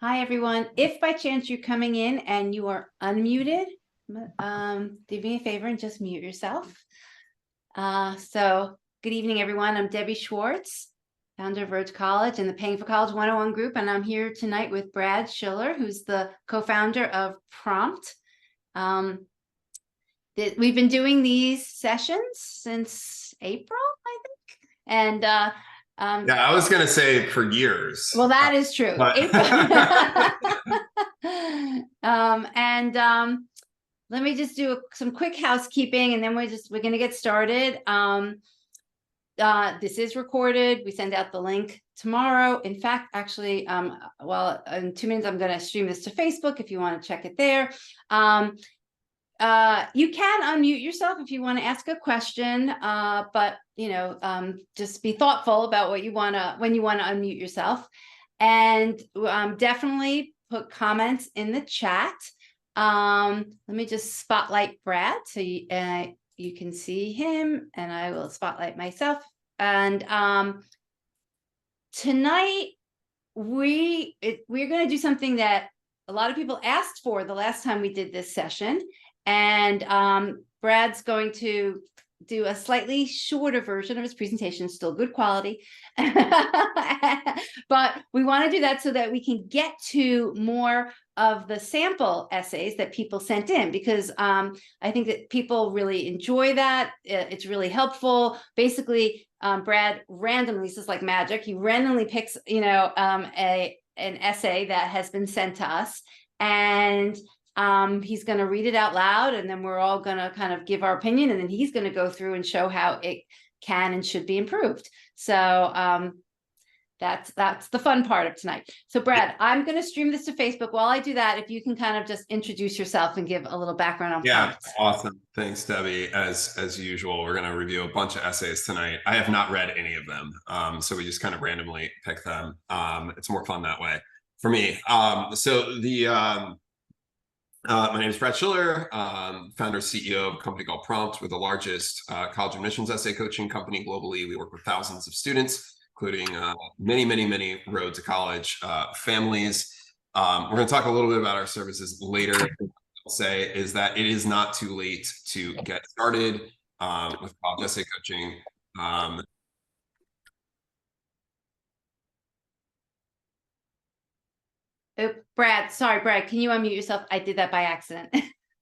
Hi, everyone. If by chance you're coming in and you are unmuted, do me a favor and just mute yourself. So good evening, everyone. I'm Debbie Schwartz, founder of Road to College and the Paying for College 101 group. And I'm here tonight with Brad Schiller, who's the co-founder of Prompt. We've been doing these sessions since April, I think. And yeah, I was going to say for years. Well, that is true. Let me just do some quick housekeeping, and then we're going to get started. This is recorded. We send out the link tomorrow. In fact, actually, well, in 2 minutes, I'm going to stream this to Facebook if you want to check it there. You can unmute yourself if you want to ask a question, but just be thoughtful about what you want to when you want to unmute yourself, and definitely put comments in the chat. Let me just spotlight Brad so you can see him, and I will spotlight myself. And tonight we're going to do something that a lot of people asked for the last time we did this session. And Brad's going to do a slightly shorter version of his presentation, still good quality. But we want to do that so that we can get to more of the sample essays that people sent in, because I think that people really enjoy that. It's really helpful. Basically, Brad randomly, this is like magic, he randomly picks, an essay that has been sent to us, and he's going to read it out loud, and then we're all going to kind of give our opinion, and then he's going to go through and show how it can and should be improved. So that's the fun part of tonight. So Brad, I'm going to stream this to Facebook. While I do that, if you can kind of just introduce yourself and give a little background on Prompt. Awesome. Thanks, Debbie. As usual, we're going to review a bunch of essays tonight. I have not read any of them, so we just kind of randomly pick them. It's more fun that way for me. My name is Brad Schiller, founder, CEO of a company called Prompt. We're the largest college admissions essay coaching company globally. We work with thousands of students, including many road to college families. We're going to talk a little bit about our services later. I'll say is that it is not too late to get started with college essay coaching. Brad, can you unmute yourself? I did that by accident.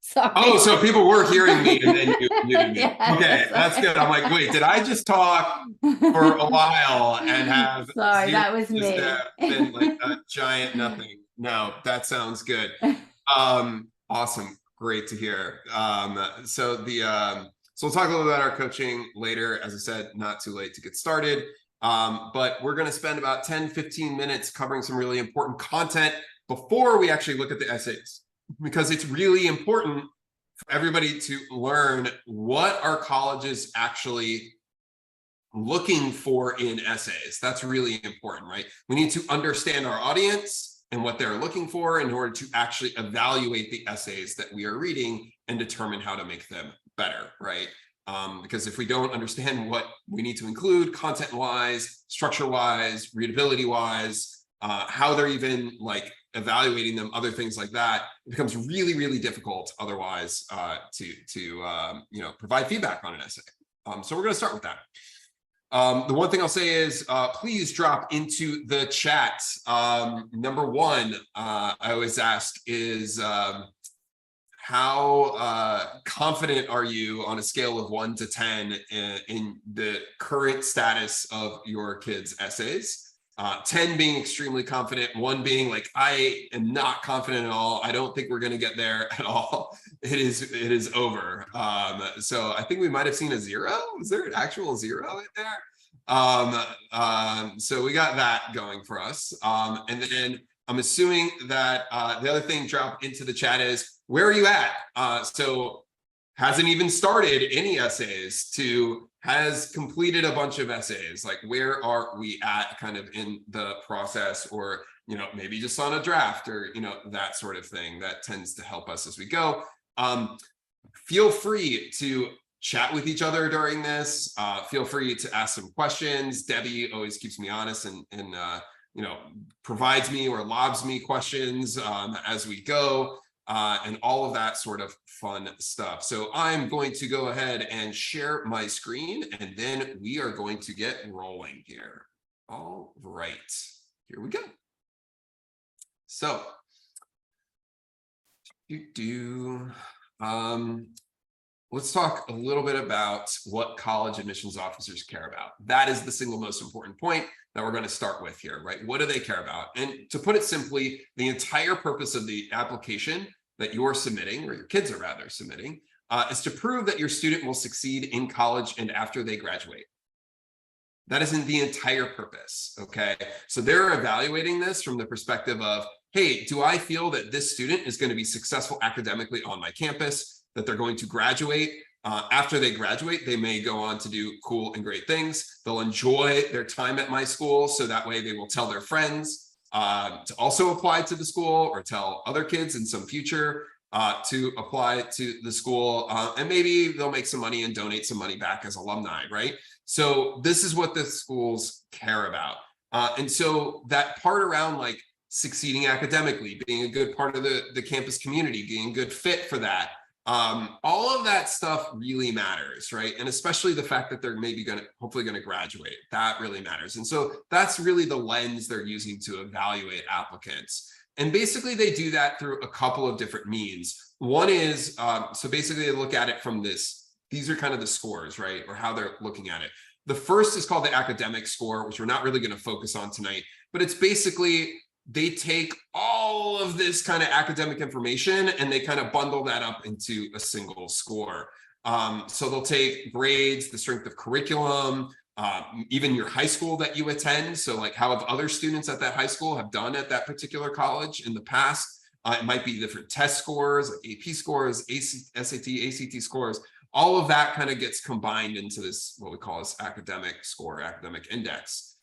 Sorry. Oh, so people were hearing me and then you muted me. Yeah, okay, that's good. I'm like, wait, did I just talk for a while and have sorry, that was me. Been like a giant nothing. No, that sounds good. Awesome. Great to hear. So we'll talk a little about our coaching later. As I said, not too late to get started. But we're going to spend about 10-15 minutes covering some really important content before we actually look at the essays, because it's really important for everybody to learn what our college is actually looking for in essays. That's really important, right? We need to understand our audience and what they're looking for in order to actually evaluate the essays that we are reading and determine how to make them better, right? Because if we don't understand what we need to include content-wise, structure-wise, readability-wise, how they're even like evaluating them, other things like that, it becomes really difficult otherwise to provide feedback on an essay. So we're going to start with that. The one thing I'll say is please drop into the chat. Number one, I always ask is how confident are you on a scale of 1 to 10 in the current status of your kids' essays? 10 being extremely confident, 1 being like, I am not confident at all. I don't think we're going to get there at all. It is over. So I think we might have seen a 0. Is there an actual 0 in there? So we got that going for us. And then I'm assuming that the other thing drop into the chat is, where are you at? So hasn't even started any essays to has completed a bunch of essays. Like, where are we at kind of in the process, or, maybe just on a draft, or, that sort of thing. That tends to help us as we go. Feel free to chat with each other during this. Feel free to ask some questions. Debbie always keeps me honest and provides me or lobs me questions as we go, and all of that sort of fun stuff. So I'm going to go ahead and share my screen, and then we are going to get rolling here. All right, here we go. So, let's talk a little bit about what college admissions officers care about. That is the single most important point that we're going to start with here, right? What do they care about? And to put it simply, the entire purpose of the application that you're submitting, or your kids are rather submitting, is to prove that your student will succeed in college and after they graduate. That isn't the entire purpose, okay? So they're evaluating this from the perspective of, hey, do I feel that this student is going to be successful academically on my campus, that they're going to graduate? After they graduate, they may go on to do cool and great things. They'll enjoy their time at my school, so that way they will tell their friends to also apply to the school, or tell other kids in some future to apply to the school, and maybe they'll make some money and donate some money back as alumni, right? So this is what the schools care about. And so that part around like succeeding academically, being a good part of the campus community, being a good fit for that, all of that stuff really matters, right? And especially the fact that they're maybe hopefully going to graduate, that really matters. And so that's really the lens they're using to evaluate applicants. And basically they do that through a couple of different means. One is, so basically they look at it from these are kind of the scores, right? Or how they're looking at it. The first is called the academic score, which we're not really going to focus on tonight, but it's basically they take all of this kind of academic information and they kind of bundle that up into a single score. So they'll take grades, the strength of curriculum, even your high school that you attend. So like how have other students at that high school have done at that particular college in the past? It might be different test scores, like AP scores, SAT, ACT scores. All of that kind of gets combined into this, what we call this academic score, academic index.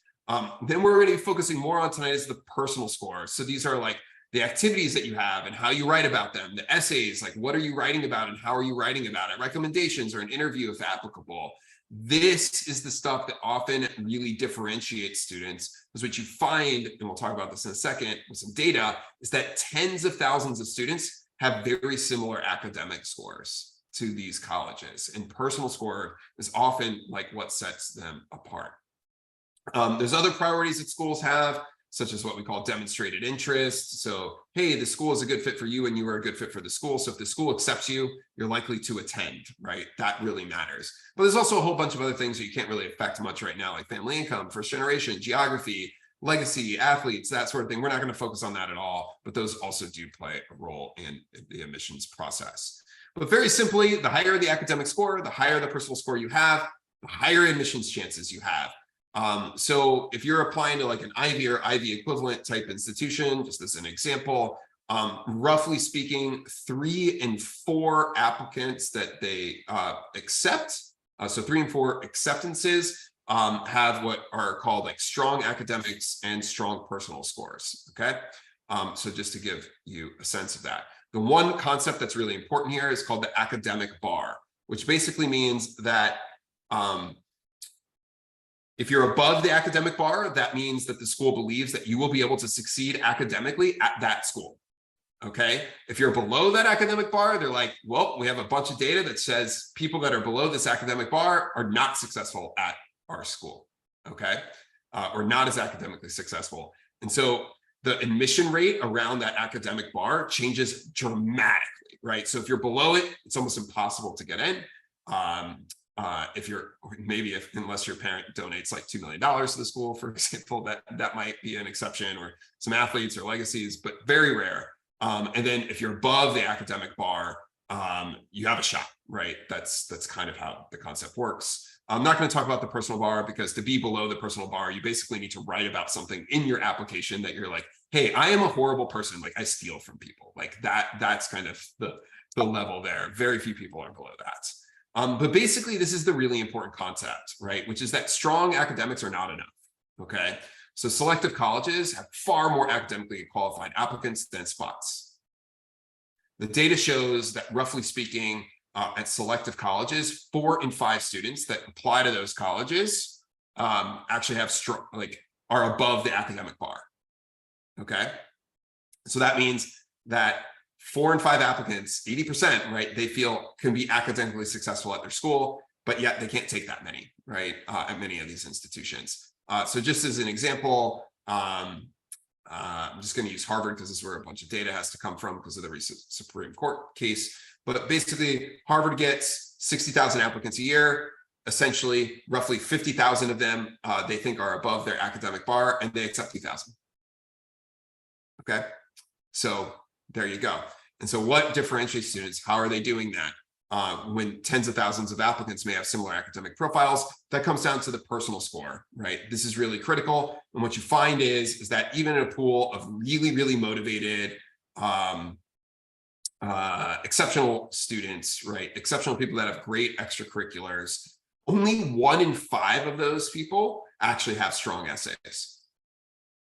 Then we're going to be focusing more on tonight is the personal score. So these are like the activities that you have and how you write about them, the essays, like what are you writing about and how are you writing about it, recommendations or an interview if applicable. This is the stuff that often really differentiates students, because what you find, and we'll talk about this in a second with some data, is that tens of thousands of students have very similar academic scores to these colleges, and personal score is often like what sets them apart. There's other priorities that schools have, such as what we call demonstrated interest. So, hey, the school is a good fit for you and you are a good fit for the school. So if the school accepts you, you're likely to attend, right? That really matters. But there's also a whole bunch of other things that you can't really affect much right now, like family income, first generation, geography, legacy, athletes, that sort of thing. We're not going to focus on that at all, but those also do play a role in the admissions process. But very simply, the higher the academic score, the higher the personal score you have, the higher admissions chances you have. So if you're applying to like an Ivy or Ivy equivalent type institution, just as an example, roughly speaking, 3 in 4 applicants that they accept, so 3 in 4 acceptances have what are called like strong academics and strong personal scores, okay? So just to give you a sense of that. The one concept that's really important here is called the academic bar, which basically means that if you're above the academic bar, that means that the school believes that you will be able to succeed academically at that school, okay? If you're below that academic bar, they're like, well, we have a bunch of data that says people that are below this academic bar are not successful at our school, okay? Or not as academically successful. And so the admission rate around that academic bar changes dramatically, right? So if you're below it, it's almost impossible to get in. If you're unless your parent donates like $2 million to the school, for example, that might be an exception, or some athletes or legacies, but very rare. And then if you're above the academic bar, you have a shot, right? That's kind of how the concept works. I'm not going to talk about the personal bar, because to be below the personal bar, you basically need to write about something in your application that you're like, hey, I am a horrible person. Like I steal from people, like that's kind of the level there. Very few people are below that. But basically, this is the really important concept, right? Which is that strong academics are not enough, okay? So selective colleges have far more academically qualified applicants than spots. The data shows that, roughly speaking, at selective colleges, 4 in 5 students that apply to those colleges actually have are above the academic bar. Okay. So that means that 4 and 5 applicants, 80%, right, they feel can be academically successful at their school, but yet they can't take that many, right, at many of these institutions. So just as an example, I'm just going to use Harvard because this is where a bunch of data has to come from because of the recent Supreme Court case. But basically, Harvard gets 60,000 applicants a year. Essentially, roughly 50,000 of them they think are above their academic bar, and they accept 2,000. Okay, so there you go. And so what differentiates students? How are they doing that? When tens of thousands of applicants may have similar academic profiles, that comes down to the personal score, right? This is really critical. And what you find is that even in a pool of really, really motivated, exceptional students, right? Exceptional people that have great extracurriculars, only 1 in 5 of those people actually have strong essays.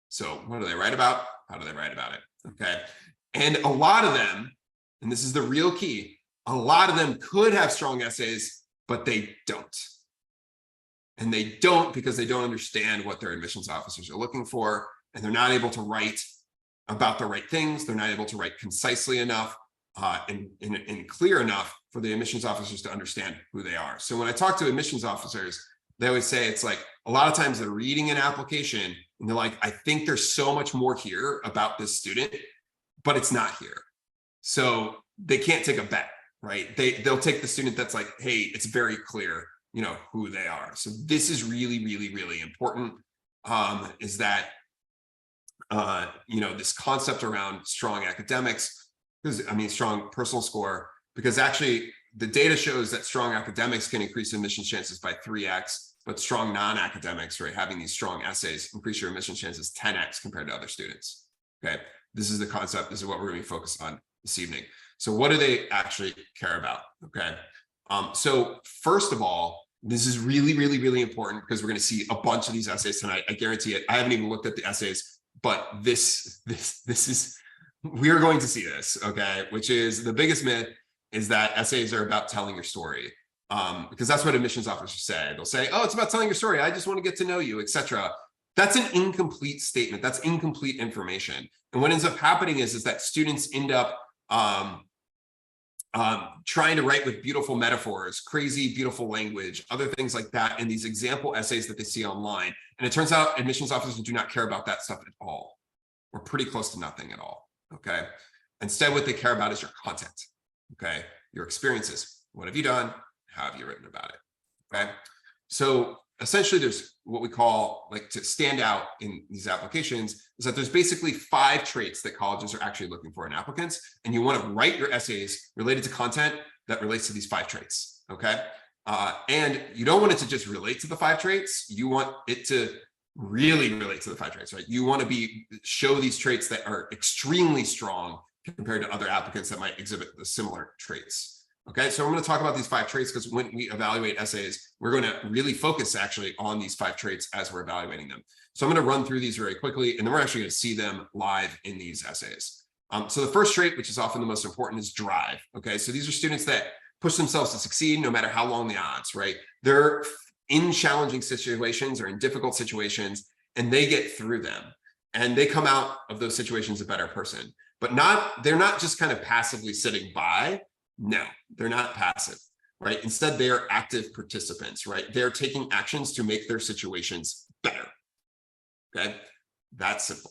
So what do they write about? How do they write about it? Okay. And a lot of them, and this is the real key, a lot of them could have strong essays, but they don't. And they don't because they don't understand what their admissions officers are looking for, and they're not able to write about the right things. They're not able to write concisely enough and clear enough for the admissions officers to understand who they are. So when I talk to admissions officers, they always say it's like a lot of times they're reading an application and they're like, I think there's so much more here about this student, but it's not here. So they can't take a bet, right? They'll take the student that's like, hey, it's very clear, you know, who they are. So this is really, really, really important, is that, you know, this concept around strong academics, because I mean, strong personal score, because actually the data shows that strong academics can increase admission chances by 3x, but strong non-academics, right, having these strong essays, increase your admission chances 10x compared to other students. Okay, this is the concept. This is what we're going to be focused on this evening. So what do they actually care about? Okay, so first of all, this is really, really, really important because we're going to see a bunch of these essays tonight. I guarantee it. I haven't even looked at the essays, but this is, we are going to see this. Okay, which is the biggest myth is that essays are about telling your story. Because that's what admissions officers say. They'll say, oh, it's about telling your story. I just want to get to know you, etc. That's an incomplete statement. That's incomplete information. And what ends up happening is that students end up trying to write with beautiful metaphors, crazy, beautiful language, other things like that in these example essays that they see online. And it turns out admissions officers do not care about that stuff at all, or pretty close to nothing at all. Okay. Instead, what they care about is your content. Okay. Your experiences. What have you done? How have you written about it? Okay. So essentially there's what we call, like, to stand out in these applications is that there's basically 5 traits that colleges are actually looking for in applicants. And you want to write your essays related to content that relates to these 5 traits. Okay. And you don't want it to just relate to the 5 traits. You want it to really relate to the 5 traits, right? You want to show these traits that are extremely strong compared to other applicants that might exhibit the similar traits. Okay, so I'm going to talk about these 5 traits because when we evaluate essays, we're going to really focus actually on these 5 traits as we're evaluating them. So I'm going to run through these very quickly, and then we're actually going to see them live in these essays. So the first trait, which is often the most important, is drive. Okay, so these are students that push themselves to succeed no matter how long the odds, right? They're in challenging situations or in difficult situations, and they get through them. And they come out of those situations a better person. But they're not just kind of passively sitting by. No, they're not passive, right? Instead, they are active participants, right? They're taking actions to make their situations better. Okay, that's simple.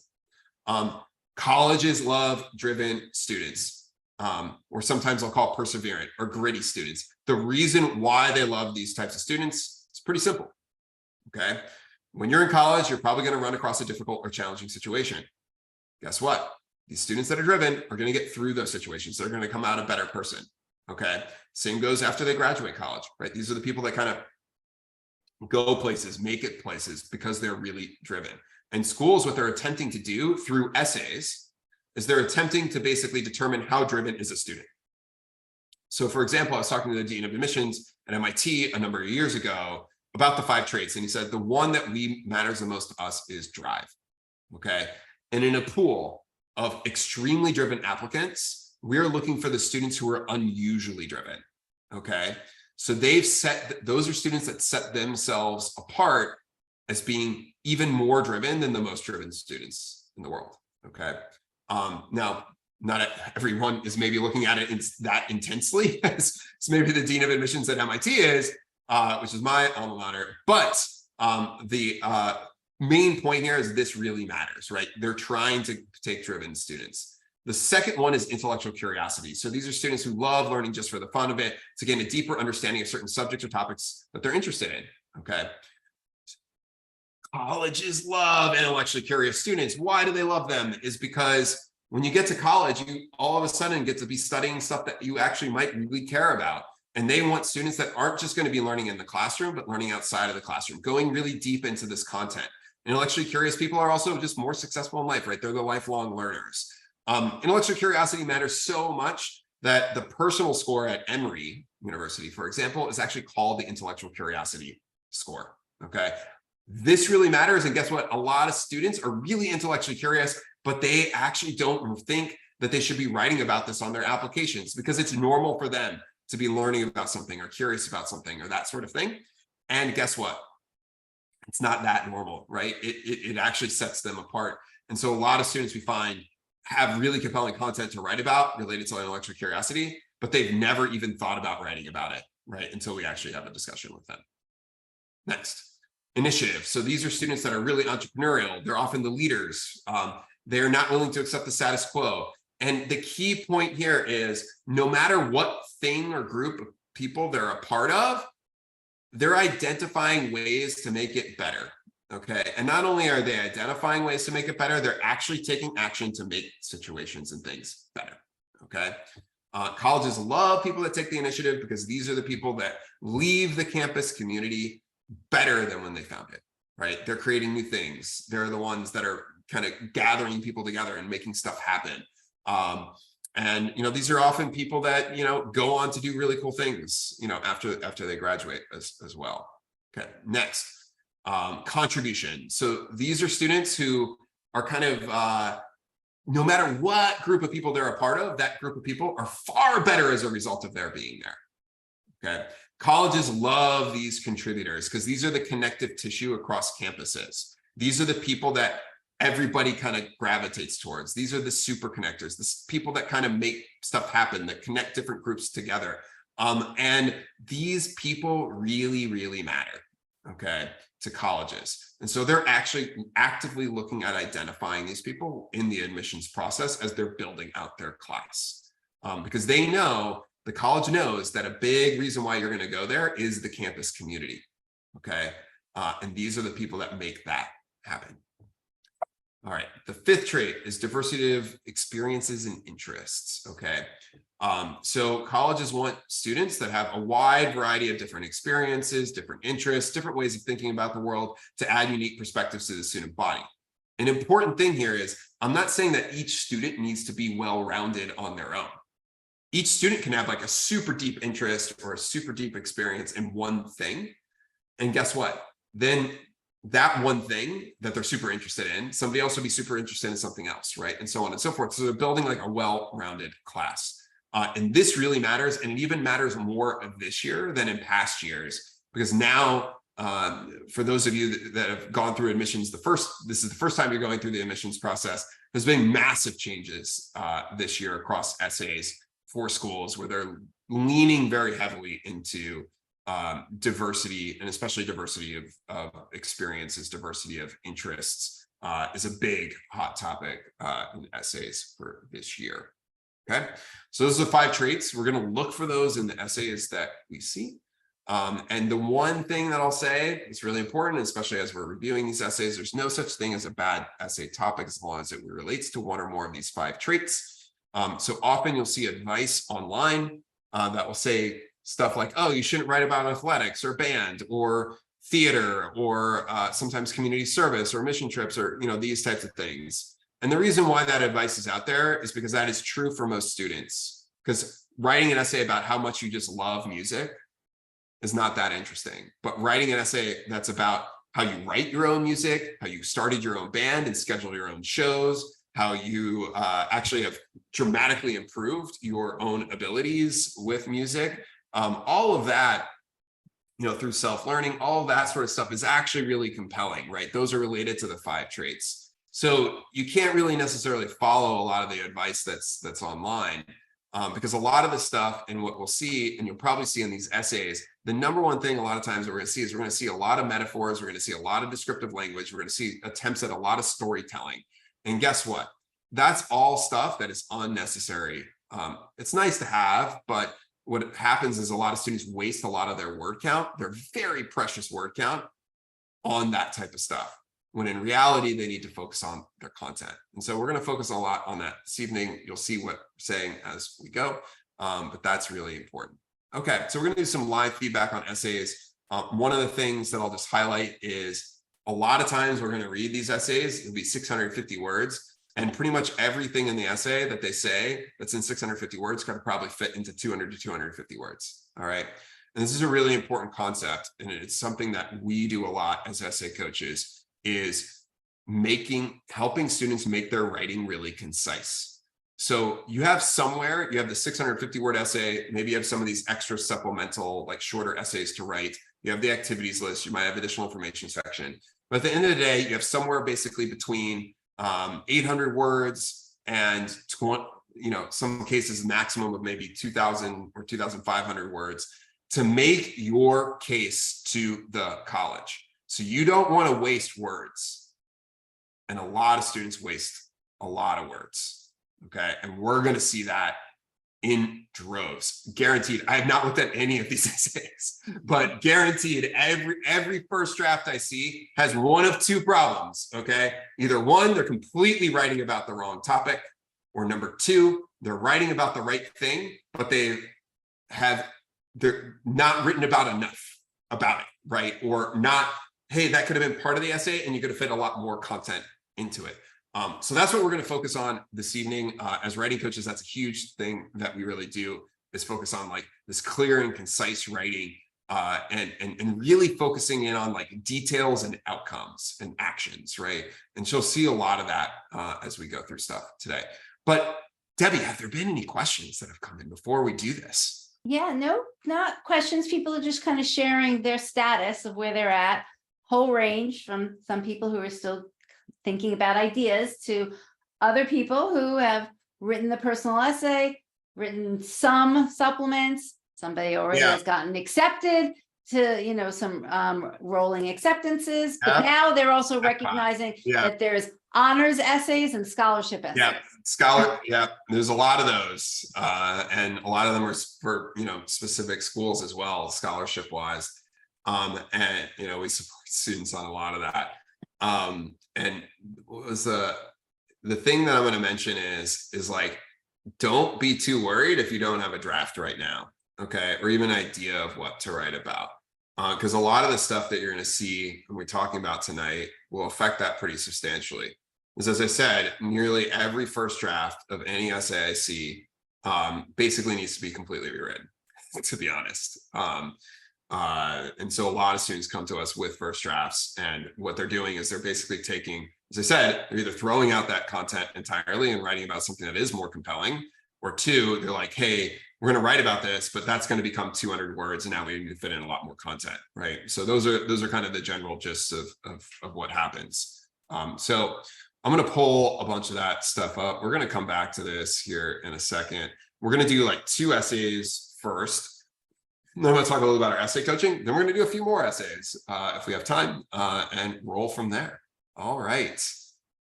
Colleges love driven students, or sometimes I'll call perseverant or gritty students. The reason why they love these types of students is pretty simple. Okay, when you're in college, you're probably going to run across a difficult or challenging situation. Guess what? These students that are driven are going to get through those situations. They're going to come out a better person. Okay. Same goes after they graduate college, right? These are the people that kind of go places, make it places because they're really driven. And schools, what they're attempting to do through essays is they're attempting to basically determine how driven is a student. So for example, I was talking to the Dean of Admissions at MIT a number of years ago about the 5 traits. And he said, the one that matters the most to us is drive. Okay. And in a pool of extremely driven applicants, we're looking for the students who are unusually driven. Okay. So those are students that set themselves apart as being even more driven than the most driven students in the world. Okay. Now, not everyone is maybe looking at it that intensely as maybe the dean of admissions at MIT is, which is my alma mater. But the main point here is this really matters, right? They're trying to take driven students. The second one is intellectual curiosity. So these are students who love learning just for the fun of it, to gain a deeper understanding of certain subjects or topics that they're interested in. Okay. Colleges love intellectually curious students. Why do they love them? Is because when you get to college, you all of a sudden get to be studying stuff that you actually might really care about. And they want students that aren't just going to be learning in the classroom, but learning outside of the classroom, going really deep into this content. Intellectually curious people are also just more successful in life, right? They're the lifelong learners. Intellectual curiosity matters so much that the personal score at Emory University, for example, is actually called the intellectual curiosity score. Okay. This really matters. And guess what? A lot of students are really intellectually curious, but they actually don't think that they should be writing about this on their applications because it's normal for them to be learning about something or curious about something or that sort of thing. And guess what? It's not that normal, right? It actually sets them apart. And so a lot of students we find have really compelling content to write about related to intellectual curiosity, but they've never even thought about writing about it, right? Until we actually have a discussion with them. Next, initiative. So these are students that are really entrepreneurial. They're often the leaders. They're not willing to accept the status quo. And the key point here is no matter what thing or group of people they're a part of, they're identifying ways to make it better. Okay. And not only are they identifying ways to make it better, they're actually taking action to make situations and things better. Okay. Colleges love people that take the initiative because these are the people that leave the campus community better than when they found it, right? They're creating new things. They're the ones that are kind of gathering people together and making stuff happen. And, these are often people that, go on to do really cool things, after they graduate as well. Okay. Next. Contribution. So these are students who are kind of, no matter what group of people they're a part of, that group of people are far better as a result of their being there. Okay. Colleges love these contributors because these are the connective tissue across campuses. These are the people that everybody kind of gravitates towards. These are the super connectors, the people that kind of make stuff happen, that connect different groups together. And these people really, really matter. Okay. To colleges. And so they're actually actively looking at identifying these people in the admissions process as they're building out their class. Because they know, the college knows that a big reason why you're going to go there is the campus community. Okay. And these are the people that make that happen. All right. The fifth trait is diversity of experiences and interests. Okay. So colleges want students that have a wide variety of different experiences, different interests, different ways of thinking about the world to add unique perspectives to the student body. An important thing here is I'm not saying that each student needs to be well-rounded on their own. Each student can have like a super deep interest or a super deep experience in one thing. And guess what? Then that one thing that they're super interested in, somebody else will be super interested in something else, right? And so on and so forth. So they're building like a well-rounded class. And this really matters. And it even matters more of this year than in past years, because now, for those of you that have gone through admissions, this is the first time you're going through the admissions process. There's been massive changes this year across essays for schools where they're leaning very heavily into diversity, and especially diversity of experiences, diversity of interests is a big hot topic in essays for this year. Okay, so those are the 5 traits. We're going to look for those in the essays that we see. And the one thing that I'll say is really important, especially as we're reviewing these essays, there's no such thing as a bad essay topic as long as it relates to one or more of these 5 traits. So often you'll see advice online that will say stuff like, oh, you shouldn't write about athletics or band or theater or sometimes community service or mission trips or, these types of things. And the reason why that advice is out there is because that is true for most students. Because writing an essay about how much you just love music is not that interesting. But writing an essay that's about how you write your own music, how you started your own band and scheduled your own shows, how you actually have dramatically improved your own abilities with music, all of that through self-learning, all that sort of stuff is actually really compelling, right? Those are related to the 5 traits. So you can't really necessarily follow a lot of the advice that's online, because a lot of the stuff and what we'll see, and you'll probably see in these essays, the number one thing a lot of times that we're going to see is we're going to see a lot of metaphors, we're going to see a lot of descriptive language, we're going to see attempts at a lot of storytelling. And guess what? That's all stuff that is unnecessary. It's nice to have, but what happens is a lot of students waste a lot of their word count, their very precious word count, on that type of stuff, when in reality, they need to focus on their content. And so we're going to focus a lot on that this evening. You'll see what we're saying as we go, but that's really important. Okay, so we're going to do some live feedback on essays. One of the things that I'll just highlight is a lot of times we're going to read these essays. It'll be 650 words. And pretty much everything in the essay that they say that's in 650 words could probably fit into 200 to 250 words. All right. And this is a really important concept. And it's something that we do a lot as essay coaches, is helping students make their writing really concise. So you have somewhere, you have the 650 word essay, maybe you have some of these extra supplemental, like shorter essays to write. You have the activities list, you might have additional information section. But at the end of the day, you have somewhere basically between 800 words and some cases maximum of maybe 2,000 or 2,500 words to make your case to the college. So you don't want to waste words, and a lot of students waste a lot of words. Okay, and we're going to see that in droves, guaranteed. I have not looked at any of these essays, but guaranteed every first draft I see has one of 2 problems. Okay, either one, they're completely writing about the wrong topic, or number 2, they're writing about the right thing, but they're not written about enough about it, right? Or not, hey, that could have been part of the essay and you could have fit a lot more content into it. So that's what we're going to focus on this evening. As writing coaches, that's a huge thing that we really do, is focus on like this clear and concise writing, and really focusing in on like details and outcomes and actions, right? And she'll see a lot of that as we go through stuff today. But Debbie, have there been any questions that have come in before we do this? Yeah, no, not questions. People are just kind of sharing their status of where they're at. Whole range from some people who are still thinking about ideas to other people who have written the personal essay, written some supplements. Somebody already has gotten accepted to, some rolling acceptances, but now they're also recognizing that there's honors essays and scholarship essays. There's a lot of those, and a lot of them are for specific schools as well, scholarship wise, and we support students on a lot of that. And what was the thing that I'm going to mention is like, don't be too worried if you don't have a draft right now, okay, or even an idea of what to write about, because a lot of the stuff that you're going to see when we're talking about tonight will affect that pretty substantially. Because as I said, nearly every first draft of any essay I see basically needs to be completely rewritten, to be honest. And so a lot of students come to us with first drafts, and what they're doing is they're basically taking, as I said, they're either throwing out that content entirely and writing about something that is more compelling, or 2, they're like, hey, we're going to write about this, but that's going to become 200 words, and now we need to fit in a lot more content, right? So those are kind of the general gist of what happens. So I'm going to pull a bunch of that stuff up. We're going to come back to this here in a second. We're going to do like 2 essays first. Then I'm going to talk a little about our essay coaching. Then we're going to do a few more essays if we have time, and roll from there. All right.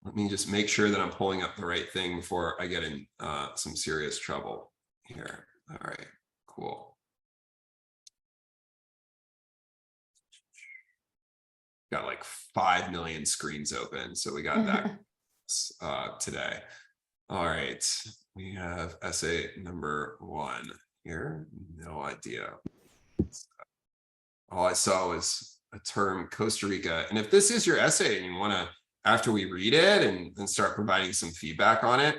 Let me just make sure that I'm pulling up the right thing before I get in some serious trouble here. All right, cool. Got like 5 million screens open, so we got that today. All right, we have essay number 1 here. No idea. All I saw was a term, Costa Rica. And if this is your essay and you want to, after we read it and then start providing some feedback on it,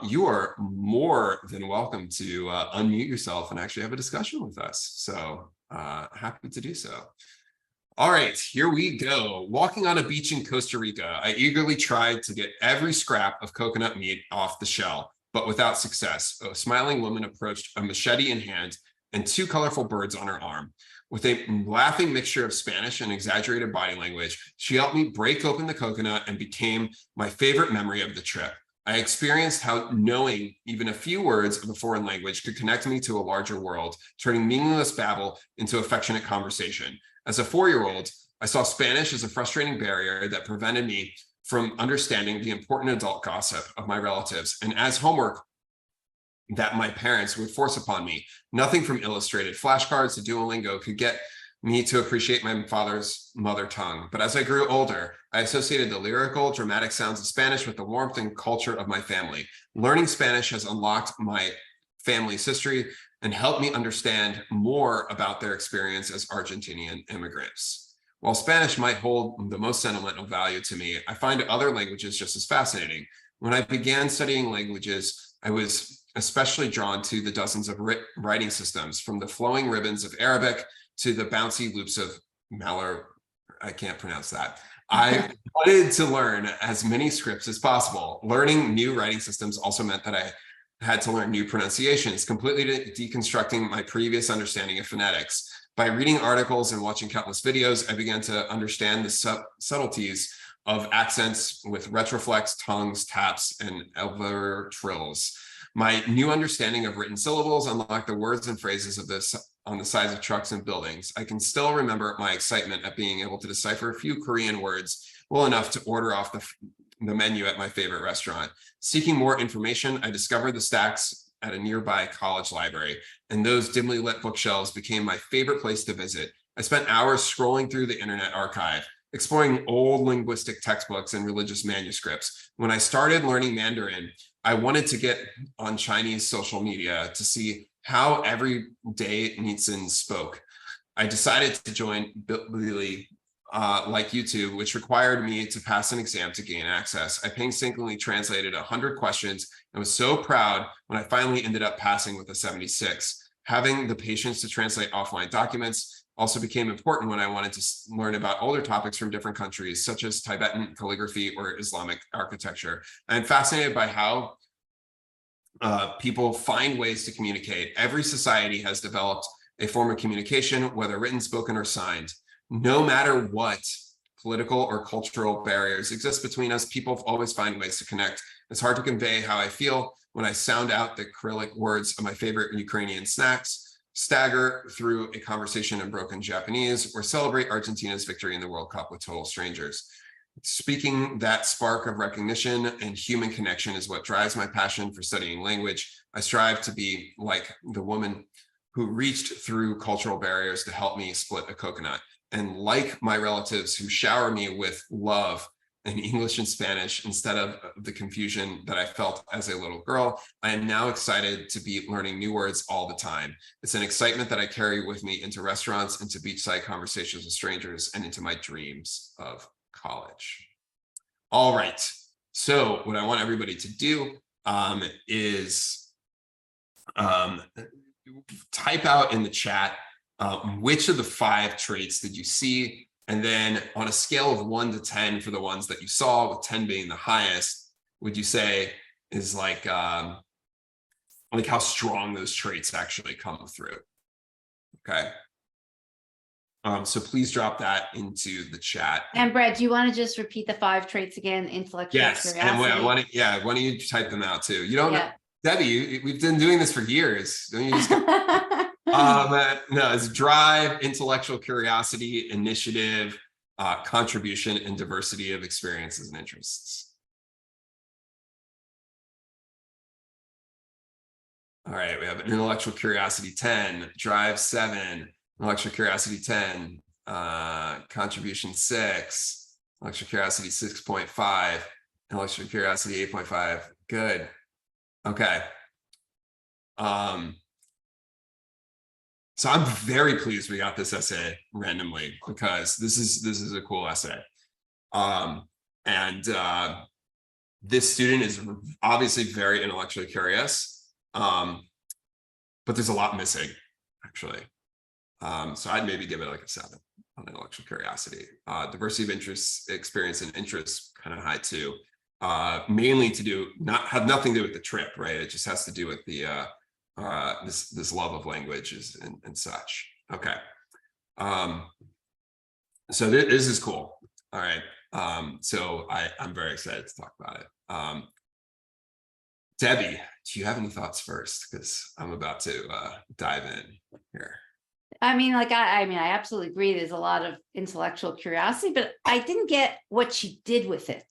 you are more than welcome to unmute yourself and actually have a discussion with us. So happy to do so. All right, here we go. Walking on a beach in Costa Rica, I eagerly tried to get every scrap of coconut meat off the shell, but without success. A smiling woman approached, a machete in hand and 2 colorful birds on her arm. With a laughing mixture of Spanish and exaggerated body language, she helped me break open the coconut and became my favorite memory of the trip. I experienced how knowing even a few words of a foreign language could connect me to a larger world, turning meaningless babble into affectionate conversation. As a 4-year-old, I saw Spanish as a frustrating barrier that prevented me from understanding the important adult gossip of my relatives, and as homework that my parents would force upon me. Nothing from illustrated flashcards to Duolingo could get me to appreciate my father's mother tongue. But as I grew older, I associated the lyrical, dramatic sounds of Spanish with the warmth and culture of my family. Learning Spanish has unlocked my family's history and helped me understand more about their experience as Argentinian immigrants. While Spanish might hold the most sentimental value to me, I find other languages just as fascinating. When I began studying languages, I was especially drawn to the dozens of writing systems, from the flowing ribbons of Arabic to the bouncy loops of I can't pronounce that. I wanted to learn as many scripts as possible. Learning new writing systems also meant that I had to learn new pronunciations, completely deconstructing my previous understanding of phonetics. By reading articles and watching countless videos, I began to understand the subtleties of accents with retroflex, tongues, taps, and alveolar trills. My new understanding of written syllables unlocked the words and phrases of this on the sides of trucks and buildings. I can still remember my excitement at being able to decipher a few Korean words well enough to order off the menu at my favorite restaurant. Seeking more information, I discovered the stacks at a nearby college library, and those dimly lit bookshelves became my favorite place to visit. I spent hours scrolling through the Internet Archive, exploring old linguistic textbooks and religious manuscripts. When I started learning Mandarin, I wanted to get on Chinese social media to see how everyday Nitsin spoke. I decided to join Bitly, like YouTube, which required me to pass an exam to gain access. I painstakingly translated 100 questions and was so proud when I finally ended up passing with a 76. Having the patience to translate offline documents also became important when I wanted to learn about older topics from different countries, such as Tibetan calligraphy or Islamic architecture. I'm fascinated by how people find ways to communicate. Every society has developed a form of communication, whether written, spoken, or signed. No matter what political or cultural barriers exist between us, people always find ways to connect. It's hard to convey how I feel when I sound out the Cyrillic words of my favorite Ukrainian snacks, stagger through a conversation in broken Japanese, or celebrate Argentina's victory in the World Cup with total strangers. Speaking that spark of recognition and human connection is what drives my passion for studying language. I strive to be like the woman who reached through cultural barriers to help me split a coconut. And like my relatives who shower me with love in English and Spanish instead of the confusion that I felt as a little girl, I am now excited to be learning new words all the time. It's an excitement that I carry with me into restaurants, into beachside conversations with strangers, and into my dreams of college. All right. So what I want everybody to do is type out in the chat which of the 5 traits did you see, and then on a scale of 1 to 10 for the ones that you saw, with 10 being the highest, would you say is like how strong those traits actually come through? Okay. So please drop that into the chat. And Brad, do you want to just repeat the 5 traits again? Intellectual curiosity. And why don't you type them out too? You don't know, Debbie, we've been doing this for years. Don't you just no, it's drive, intellectual curiosity, initiative, contribution, and diversity of experiences and interests. All right, we have intellectual curiosity 10, drive 7, intellectual curiosity 10, contribution 6, intellectual curiosity 6.5, intellectual curiosity 8.5. Good. Okay. So I'm very pleased we got this essay randomly, because this is a cool essay. This student is obviously very intellectually curious, but there's a lot missing, actually. So I'd maybe give it like a 7 on intellectual curiosity. Diversity of interests, experience, and interests kind of high too. Mainly have nothing to do with the trip, right? It just has to do with the this love of languages and such. Okay. So this is cool. All right. So I'm very excited to talk about it. Debbie, do you have any thoughts first? Because I'm about to dive in here. I mean, like, I mean, I absolutely agree. There's a lot of intellectual curiosity, but I didn't get what she did with it,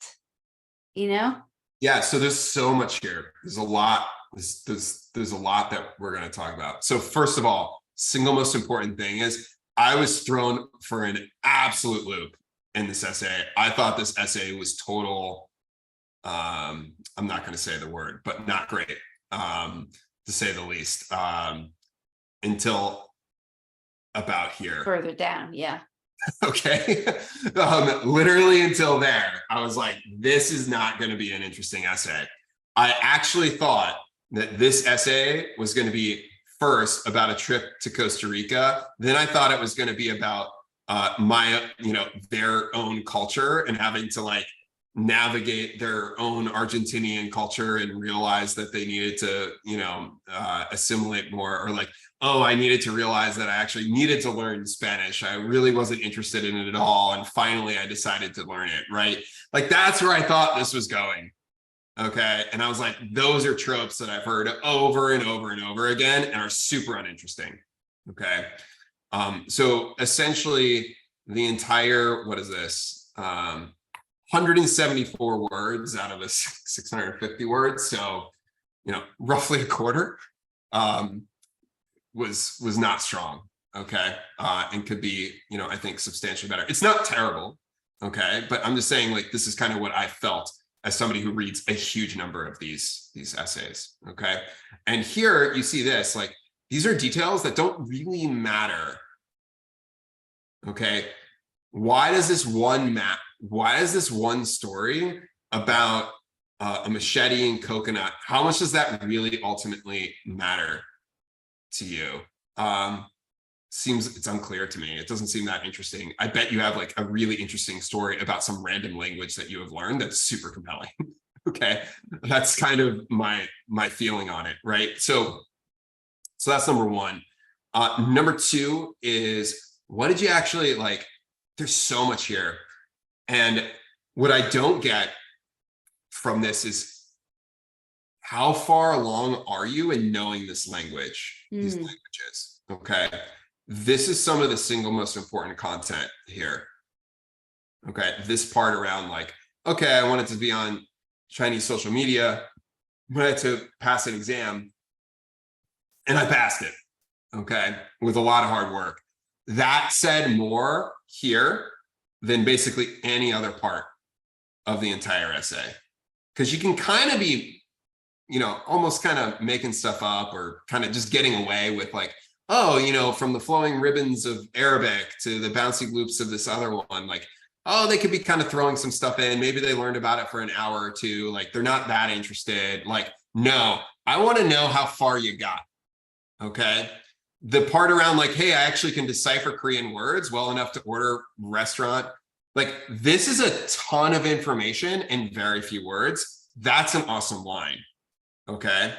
you know? Yeah, so there's so much here. There's a lot. There's a lot that we're going to talk about. So first of all, single most important thing is I was thrown for an absolute loop in this essay. I thought this essay was total, I'm not going to say the word, but not great, to say the least, until about here. Further down, yeah. Okay. Literally until there, I was like, this is not going to be an interesting essay. I actually thought that this essay was going to be first about a trip to Costa Rica. Then I thought it was going to be about their own culture and having to like navigate their own Argentinian culture and realize that they needed to, assimilate more, or like, oh, I needed to realize that I actually needed to learn Spanish. I really wasn't interested in it at all. And finally, I decided to learn it, right? Like, that's where I thought this was going. Okay. And I was like, those are tropes that I've heard over and over and over again and are super uninteresting. Okay. So essentially the entire, what is this? 174 words out of a 650 words. So, roughly a quarter, was not strong. Okay. And could be, I think substantially better. It's not terrible. Okay. But I'm just saying, like, this is kind of what I felt as somebody who reads a huge number of these essays. Okay. And here you see this, like, these are details that don't really matter. Okay. Why does this one story about a machete and coconut, how much does that really ultimately matter to you? Seems it's unclear to me. It doesn't seem that interesting. I bet you have like a really interesting story about some random language that you have learned that's super compelling. Okay. That's kind of my feeling on it, right? So that's number one. Number two is, what did you actually like? There's so much here. And what I don't get from this is, how far along are you in knowing this language, these languages? Okay. This is some of the single most important content here. Okay. This part around like, okay, I wanted to be on Chinese social media, but I had to pass an exam and I passed it. Okay. With a lot of hard work. That said more here than basically any other part of the entire essay. Because you can kind of be, almost kind of making stuff up or kind of just getting away with like, oh, from the flowing ribbons of Arabic to the bouncy loops of this other one, like, oh, they could be kind of throwing some stuff in. Maybe they learned about it for an hour or two. Like, they're not that interested. Like, no, I want to know how far you got. Okay. The part around like, hey, I actually can decipher Korean words well enough to order restaurant. Like, this is a ton of information in very few words. That's an awesome line. Okay.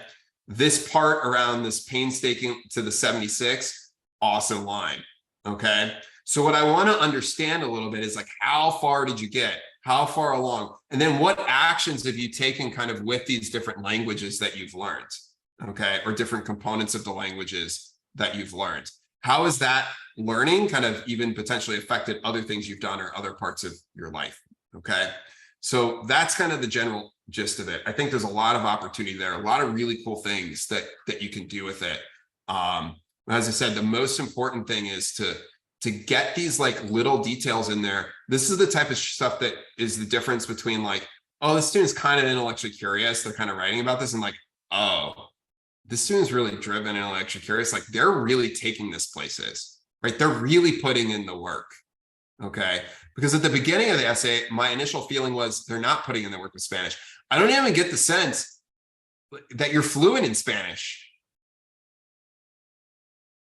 This part around this painstaking to the 76, awesome line. Okay. So what I want to understand a little bit is like, how far did you get? How far along? And then what actions have you taken kind of with these different languages that you've learned? Okay. Or different components of the languages that you've learned. How has that learning kind of even potentially affected other things you've done or other parts of your life? Okay. So that's kind of the general gist of it. I think there's a lot of opportunity there, a lot of really cool things that you can do with it. As I said, the most important thing is to get these like little details in there. This is the type of stuff that is the difference between like, oh, the student's kind of intellectually curious. They're kind of writing about this and like, oh, the student's really driven and intellectually curious. Like, they're really taking this places, right? They're really putting in the work. Okay. Because at the beginning of the essay, my initial feeling was they're not putting in the work with Spanish. I don't even get the sense that you're fluent in Spanish.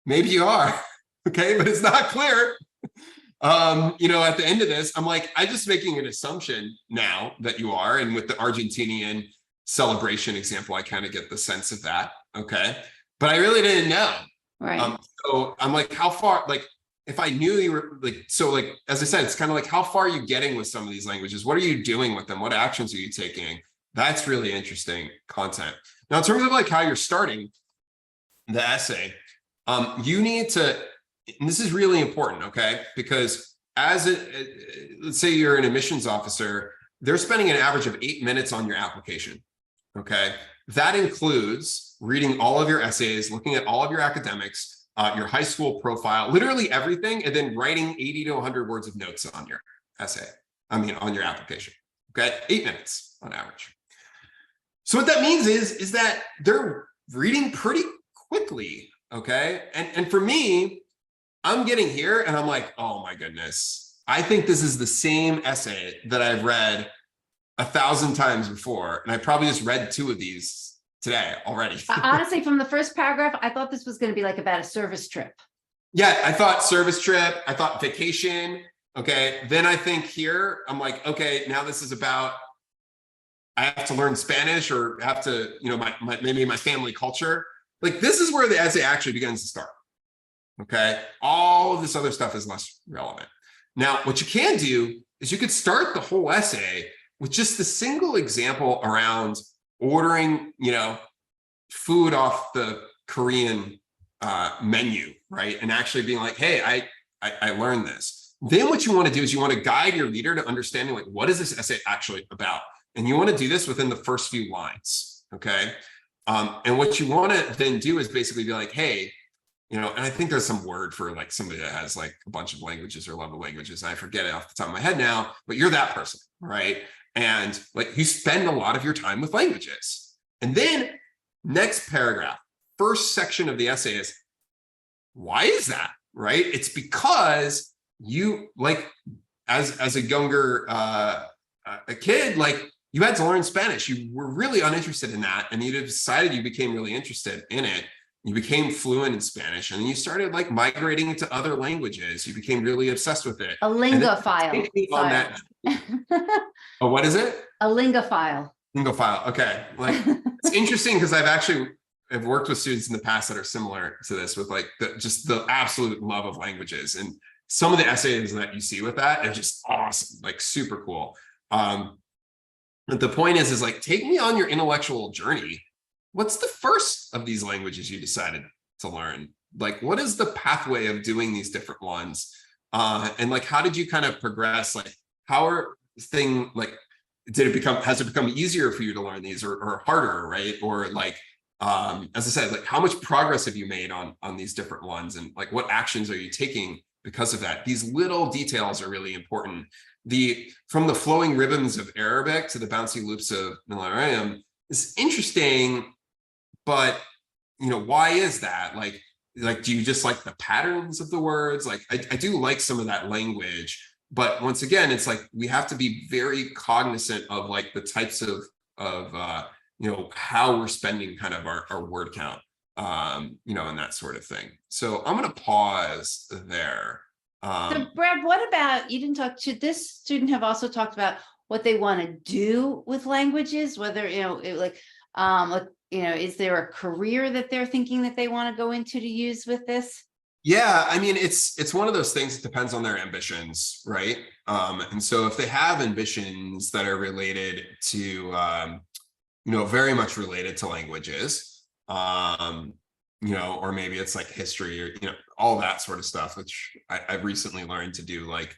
Maybe you are. Okay. But it's not clear. At the end of this, I'm like, I'm just making an assumption now that you are. And with the Argentinian celebration example, I kind of get the sense of that. Okay. But I really didn't know. Right. So I'm like, how far, like, if I knew you were like, so like, as I said, it's kind of like, how far are you getting with some of these languages? What are you doing with them? What actions are you taking? That's really interesting content. Now, in terms of like how you're starting the essay, you need to, and this is really important, okay? Because as let's say you're an admissions officer, they're spending an average of 8 minutes on your application, okay? That includes reading all of your essays, looking at all of your academics, your high school profile, literally everything, and then writing 80 to 100 words of notes on your essay. On your application, okay? 8 minutes on average. So what that means is that they're reading pretty quickly, okay? And for me, I'm getting here and I'm like, oh my goodness, I think this is the same essay that I've read 1,000 times before. And I probably just read 2 of these today already. Honestly, from the first paragraph, I thought this was going to be like about a service trip. Yeah, I thought service trip, I thought vacation. Okay. Then I think here, I'm like, okay, now this is about, I have to learn Spanish or have to, maybe my family culture. Like this is where the essay actually begins to start. Okay. All of this other stuff is less relevant. Now, what you can do is you could start the whole essay with just the single example around ordering, food off the Korean menu, right? And actually being like, hey, I learned this. Then what you want to do is you want to guide your reader to understanding like, what is this essay actually about? And you want to do this within the first few lines, okay? And what you want to then do is basically be like, hey, and I think there's some word for like somebody that has like a bunch of languages or love of languages. I forget it off the top of my head now, but you're that person, right? And like you spend a lot of your time with languages. And then next paragraph, first section of the essay is, why is that, right? It's because you like, as a younger a kid, like you had to learn Spanish. You were really uninterested in that. And you decided you became really interested in it. You became fluent in Spanish and then you started like migrating into other languages. You became really obsessed with it. A lingophile. On that. Oh, what is it? A lingophile. Lingophile. Okay. Like it's interesting because I've worked with students in the past that are similar to this with like just the absolute love of languages. And some of the essays that you see with that are just awesome, like super cool. But the point is like, take me on your intellectual journey. What's the first of these languages you decided to learn? Like, what is the pathway of doing these different ones? And like, how did you kind of progress? Like, how are things like, has it become easier for you to learn these or harder, right? Or like, as I said, like how much progress have you made on these different ones? And like, what actions are you taking because of that? These little details are really important. From the flowing rhythms of Arabic to the bouncy loops of Malayalam is interesting. But, why is that? Like, do you just like the patterns of the words? Like, I do like some of that language, but once again, it's like, we have to be very cognizant of like the types of how we're spending kind of our word count, and that sort of thing. So I'm going to pause there. So Brad, what about, you didn't talk to, this student have also talked about what they want to do with languages, whether, is there a career that they're thinking that they want to go into to use with this? Yeah, I mean, it's one of those things that depends on their ambitions, right? And so if they have ambitions that are related to, very much related to languages, or maybe it's like history or, all that sort of stuff, which I've recently learned to do like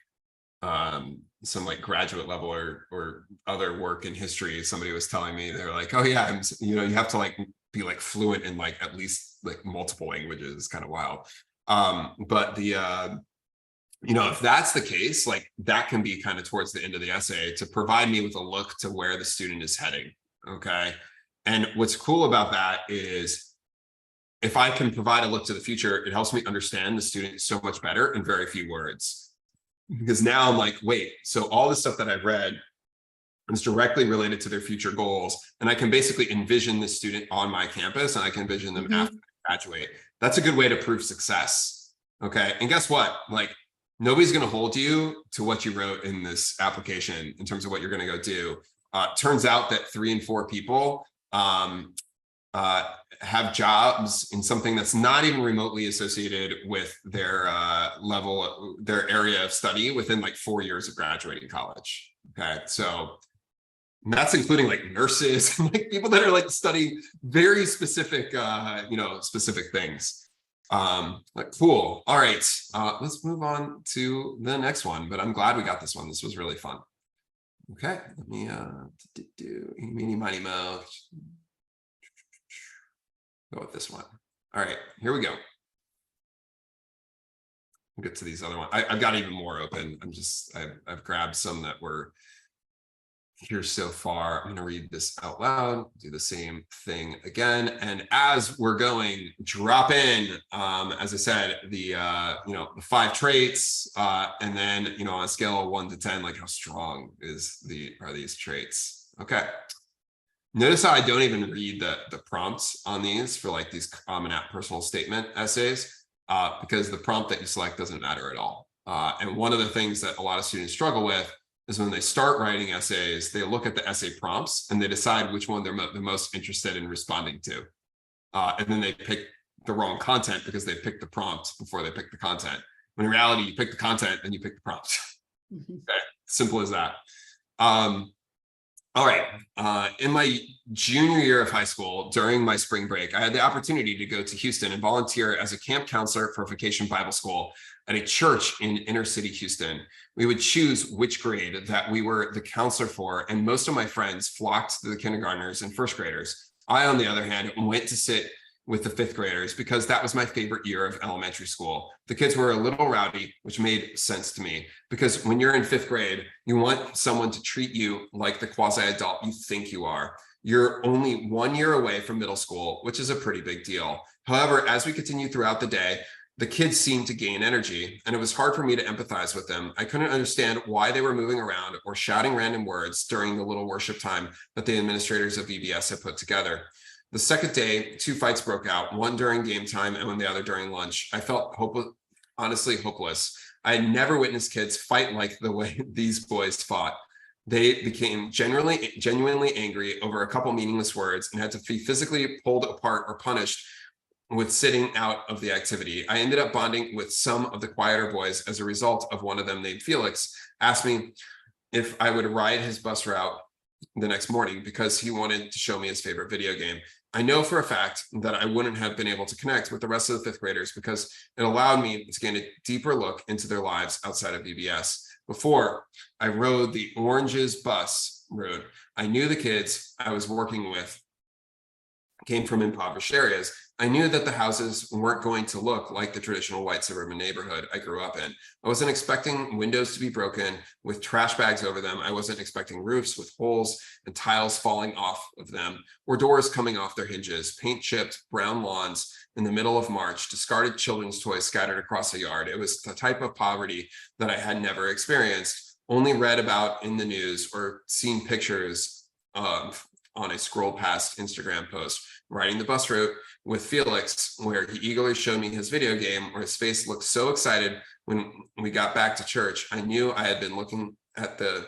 some like graduate level or other work in history. Somebody was telling me, they're like, oh yeah, you have to like be like fluent in like at least like multiple languages. It's kind of wild. But if that's the case, like that can be kind of towards the end of the essay to provide me with a look to where the student is heading. Okay. And what's cool about that is if I can provide a look to the future, it helps me understand the student so much better in very few words. Because now I'm like, wait, so all the stuff that I've read is directly related to their future goals. And I can basically envision the student on my campus and I can envision them after they graduate. That's a good way to prove success. Okay. And guess what? Like nobody's going to hold you to what you wrote in this application in terms of what you're going to go do. Turns out that 3 in 4 people have jobs in something that's not even remotely associated with their their area of study within like 4 years of graduating college. Okay, so that's including like nurses, like people that are like studying very specific, specific things. Like cool. All right, let's move on to the next one. But I'm glad we got this one. This was really fun. Okay, let me do meeny miny mo. Go with this one. All right, here we go. We'll get to these other ones. I've got even more open. I've grabbed some that were here so far. I'm going to read this out loud, do the same thing again. And as we're going, drop in, as I said, the 5 traits, and then, on a scale of 1 to 10, like how strong are these traits? Okay. Notice how I don't even read the prompts on these for like these common personal statement essays, because the prompt that you select doesn't matter at all. And one of the things that a lot of students struggle with is when they start writing essays, they look at the essay prompts and they decide which one they're most interested in responding to. And then they pick the wrong content because they picked the prompt before they pick the content. When in reality, you pick the content and you pick the prompt. Okay, simple as that. All right, in my junior year of high school, during my spring break, I had the opportunity to go to Houston and volunteer as a camp counselor for Vacation Bible School at a church in inner city Houston. We would choose which grade that we were the counselor for, and most of my friends flocked to the kindergartners and first graders. I, on the other hand, went to sit with the 5th graders because that was my favorite year of elementary school. The kids were a little rowdy, which made sense to me because when you're in 5th grade, you want someone to treat you like the quasi-adult you think you are. You're only 1 year away from middle school, which is a pretty big deal. However, as we continue throughout the day, the kids seemed to gain energy, and it was hard for me to empathize with them. I couldn't understand why they were moving around or shouting random words during the little worship time that the administrators of VBS had put together. The second day, 2 fights broke out, one during game time and the other during lunch. I felt honestly hopeless. I had never witnessed kids fight like the way these boys fought. They became genuinely angry over a couple meaningless words and had to be physically pulled apart or punished with sitting out of the activity. I ended up bonding with some of the quieter boys as a result of one of them named Felix asked me if I would ride his bus route the next morning because he wanted to show me his favorite video game. I know for a fact that I wouldn't have been able to connect with the rest of the 5th graders because it allowed me to gain a deeper look into their lives outside of VBS. Before I rode the Oranges bus route, I knew the kids I was working with came from impoverished areas. I knew that the houses weren't going to look like the traditional white suburban neighborhood I grew up in. I wasn't expecting windows to be broken with trash bags over them. I wasn't expecting roofs with holes and tiles falling off of them, or doors coming off their hinges, paint chipped brown lawns in the middle of March, discarded children's toys scattered across the yard. It was the type of poverty that I had never experienced, only read about in the news or seen pictures of on a scroll past Instagram post. Riding the bus route with Felix, where he eagerly showed me his video game, where his face looked so excited when we got back to church. I knew I had been looking at the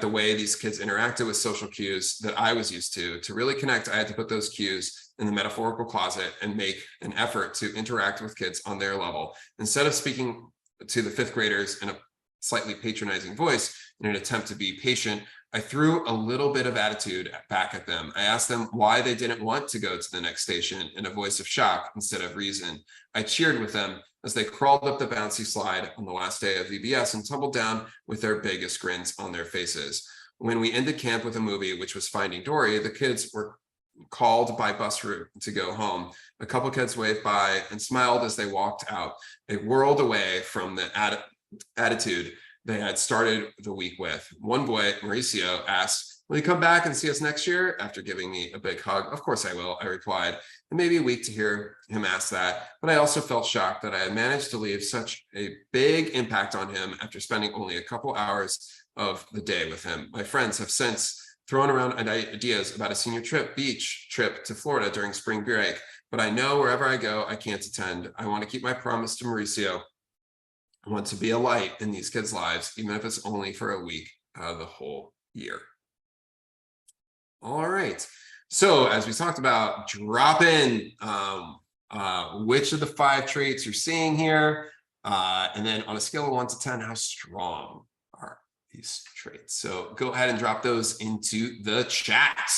way these kids interacted with social cues that I was used to. To really connect, I had to put those cues in the metaphorical closet and make an effort to interact with kids on their level. Instead of speaking to the 5th graders in a slightly patronizing voice in an attempt to be patient, I threw a little bit of attitude back at them. I asked them why they didn't want to go to the next station in a voice of shock instead of reason. I cheered with them as they crawled up the bouncy slide on the last day of VBS and tumbled down with their biggest grins on their faces. When we ended camp with a movie, which was Finding Dory, the kids were called by bus route to go home. A couple kids waved by and smiled as they walked out, a world away from the attitude they had started the week with. One boy, Mauricio, asked, "Will you come back and see us next year?" After giving me a big hug. "Of course I will," I replied. It may be a week to hear him ask that, but I also felt shocked that I had managed to leave such a big impact on him after spending only a couple hours of the day with him. My friends have since thrown around ideas about a senior beach trip to Florida during spring break, but I know wherever I go, I can't attend. I want to keep my promise to Mauricio. I want to be a light in these kids' lives, even if it's only for a week out of the whole year. All right. So as we talked about, drop in which of the 5 traits you're seeing here. And then on a scale of 1 to 10, how strong are these traits? So go ahead and drop those into the chat.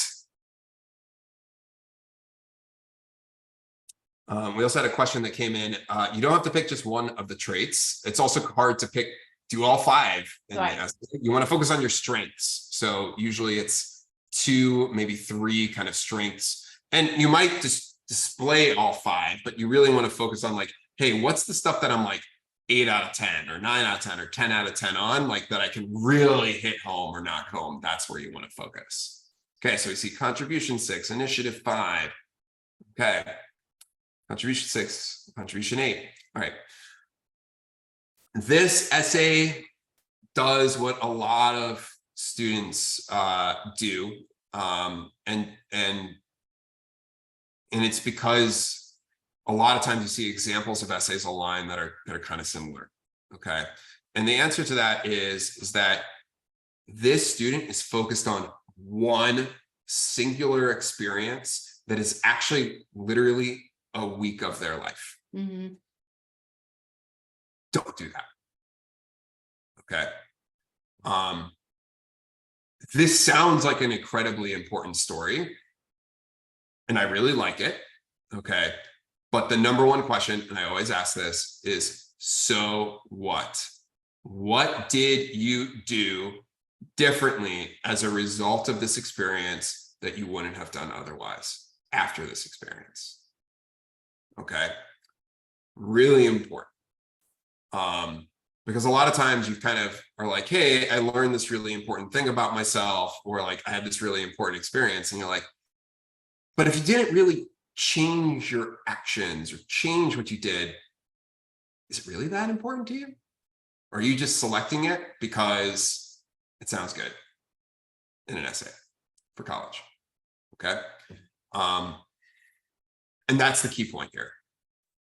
We also had a question that came in. You don't have to pick just one of the traits. It's also hard to do all 5. Right. You want to focus on your strengths. So usually it's 2, maybe 3 kind of strengths. And you might just display all 5, but you really want to focus on like, hey, what's the stuff that I'm like 8 out of 10 or 9 out of 10 or 10 out of 10 on, like that I can really hit home or knock home. That's where you want to focus. Okay, so we see contribution 6, initiative 5. Okay. Contribution 6, contribution 8. All right. This essay does what a lot of students do, and it's because a lot of times you see examples of essays online that are kind of similar. Okay, and the answer to that is that this student is focused on one singular experience that is actually literally a week of their life. Mm-hmm. Don't do that. Okay. This sounds like an incredibly important story, and I really like it. Okay. But the number one question, and I always ask this, is so what? What did you do differently as a result of this experience that you wouldn't have done otherwise after this experience? Okay. Really important. Because a lot of times you kind of are like, hey, I learned this really important thing about myself, or like I had this really important experience, and you're like, but if you didn't really change your actions or change what you did, is it really that important to you? Or are you just selecting it because it sounds good in an essay for college? Okay. And that's the key point here.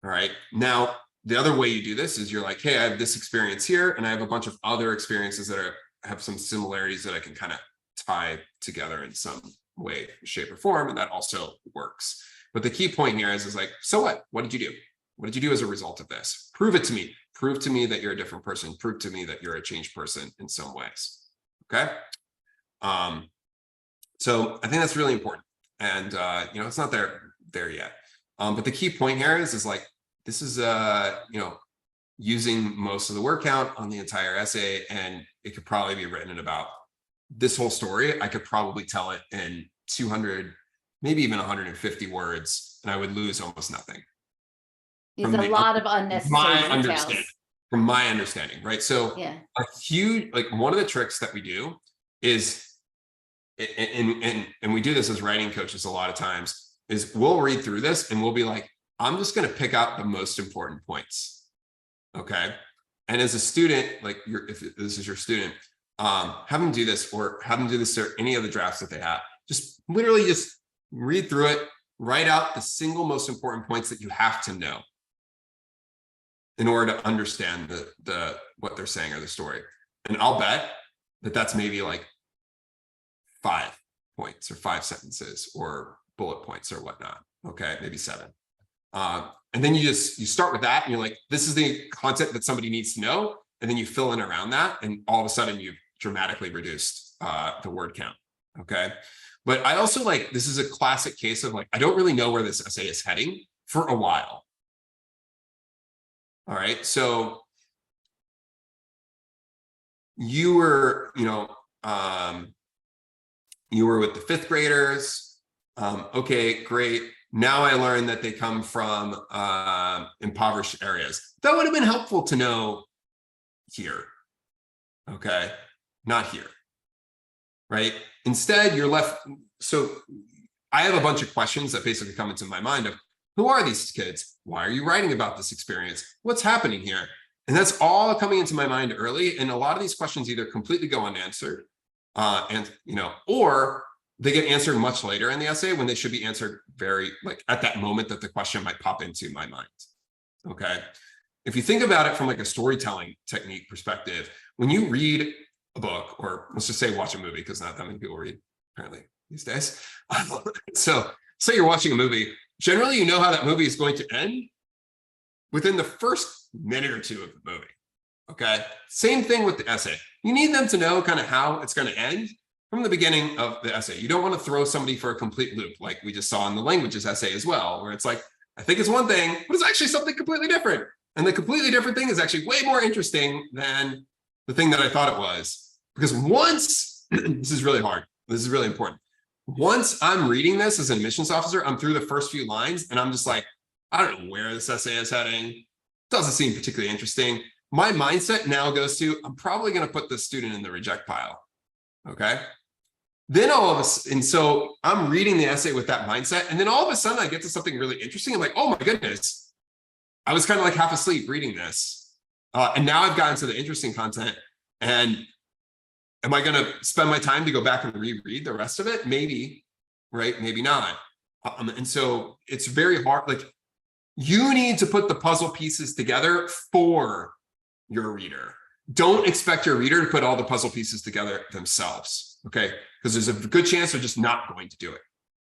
All right. Now, the other way you do this is you're like, hey, I have this experience here, and I have a bunch of other experiences that have some similarities that I can kind of tie together in some way, shape, or form, and that also works. But the key point here is like, so what? What did you do? What did you do as a result of this? Prove it to me. Prove to me that you're a different person. Prove to me that you're a changed person in some ways. Okay. So I think that's really important, and it's not there yet. But the key point here is like, this is using most of the word count on the entire essay, and it could probably be written in about this whole story. I could probably tell it in 200, maybe even 150 words, and I would lose almost nothing. There's a lot of unnecessary details. From my understanding, right? So yeah, a huge, like one of the tricks that we do is, and we do this as writing coaches a lot of times, is we'll read through this and we'll be like, I'm just going to pick out the most important points. Okay. And as a student, like if this is your student, have them do this, or have them do this or any of the drafts that they have. Just literally just read through it, write out the single most important points that you have to know in order to understand what they're saying or the story. And I'll bet that that's maybe like 5 points or 5 sentences or bullet points or whatnot. Okay. Maybe 7. And then you start with that, and you're like, this is the content that somebody needs to know. And then you fill in around that, and all of a sudden you've dramatically reduced the word count. Okay. But I also like, this is a classic case of like, I don't really know where this essay is heading for a while. All right. So you were, you were with the 5th graders. Okay, great. Now I learned that they come from impoverished areas. That would have been helpful to know here. Okay, not here. Right? Instead, you're left. So I have a bunch of questions that basically come into my mind of, who are these kids? Why are you writing about this experience? What's happening here? And that's all coming into my mind early. And a lot of these questions either completely go unanswered, or they get answered much later in the essay when they should be answered very like at that moment that the question might pop into my mind. Okay. If you think about it from like a storytelling technique perspective, when you read a book, or let's just say watch a movie, because not that many people read apparently these days. So say you're watching a movie, generally you know how that movie is going to end within the first minute or two of the movie. Okay. Same thing with the essay. You need them to know kind of how it's going to end from the beginning of the essay. You don't want to throw somebody for a complete loop, like we just saw in the languages essay as well, where it's like, I think it's one thing, but it's actually something completely different. And the completely different thing is actually way more interesting than the thing that I thought it was. Because once, this is really hard, this is really important. Once I'm reading this as an admissions officer, I'm through the first few lines and I'm just like, I don't know where this essay is heading. Doesn't seem particularly interesting. My mindset now goes to, I'm probably going to put this student in the reject pile. Okay. Then all of a sudden, and so I'm reading the essay with that mindset. And then all of a sudden I get to something really interesting. I'm like, oh my goodness, I was kind of like half asleep reading this. And now I've gotten to the interesting content. And am I going to spend my time to go back and reread the rest of it? Maybe, right? Maybe not. And so it's very hard. Like, you need to put the puzzle pieces together for your reader. Don't expect your reader to put all the puzzle pieces together themselves, okay? Because there's a good chance they're just not going to do it,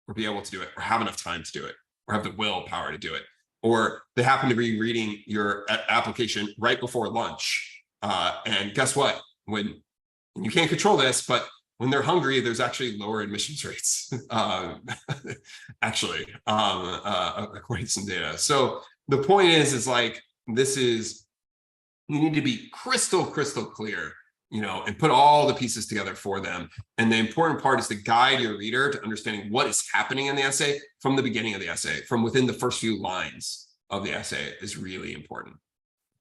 or be able to do it, or have enough time to do it, or have the willpower to do it. Or they happen to be reading your application right before lunch. And guess what? When you can't control this, but when they're hungry, there's actually lower admissions rates, according to some data. So the point is like, you need to be crystal clear, and put all the pieces together for them. And the important part is to guide your reader to understanding what is happening in the essay from the beginning of the essay, from within the first few lines of the essay is really important.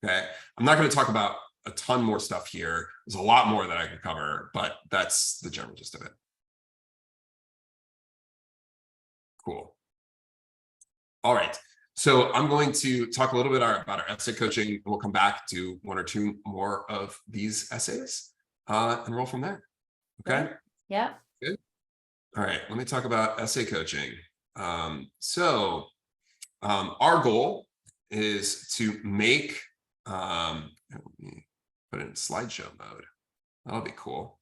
Okay. I'm not going to talk about a ton more stuff here. There's a lot more that I could cover, but that's the general gist of it. Cool. All right. So I'm going to talk a little bit about our essay coaching, and we'll come back to one or two more of these essays and roll from there. Okay. Yeah. Good. All right. Let me talk about essay coaching. Our goal is to make, let me put it in slideshow mode. That'll be cool.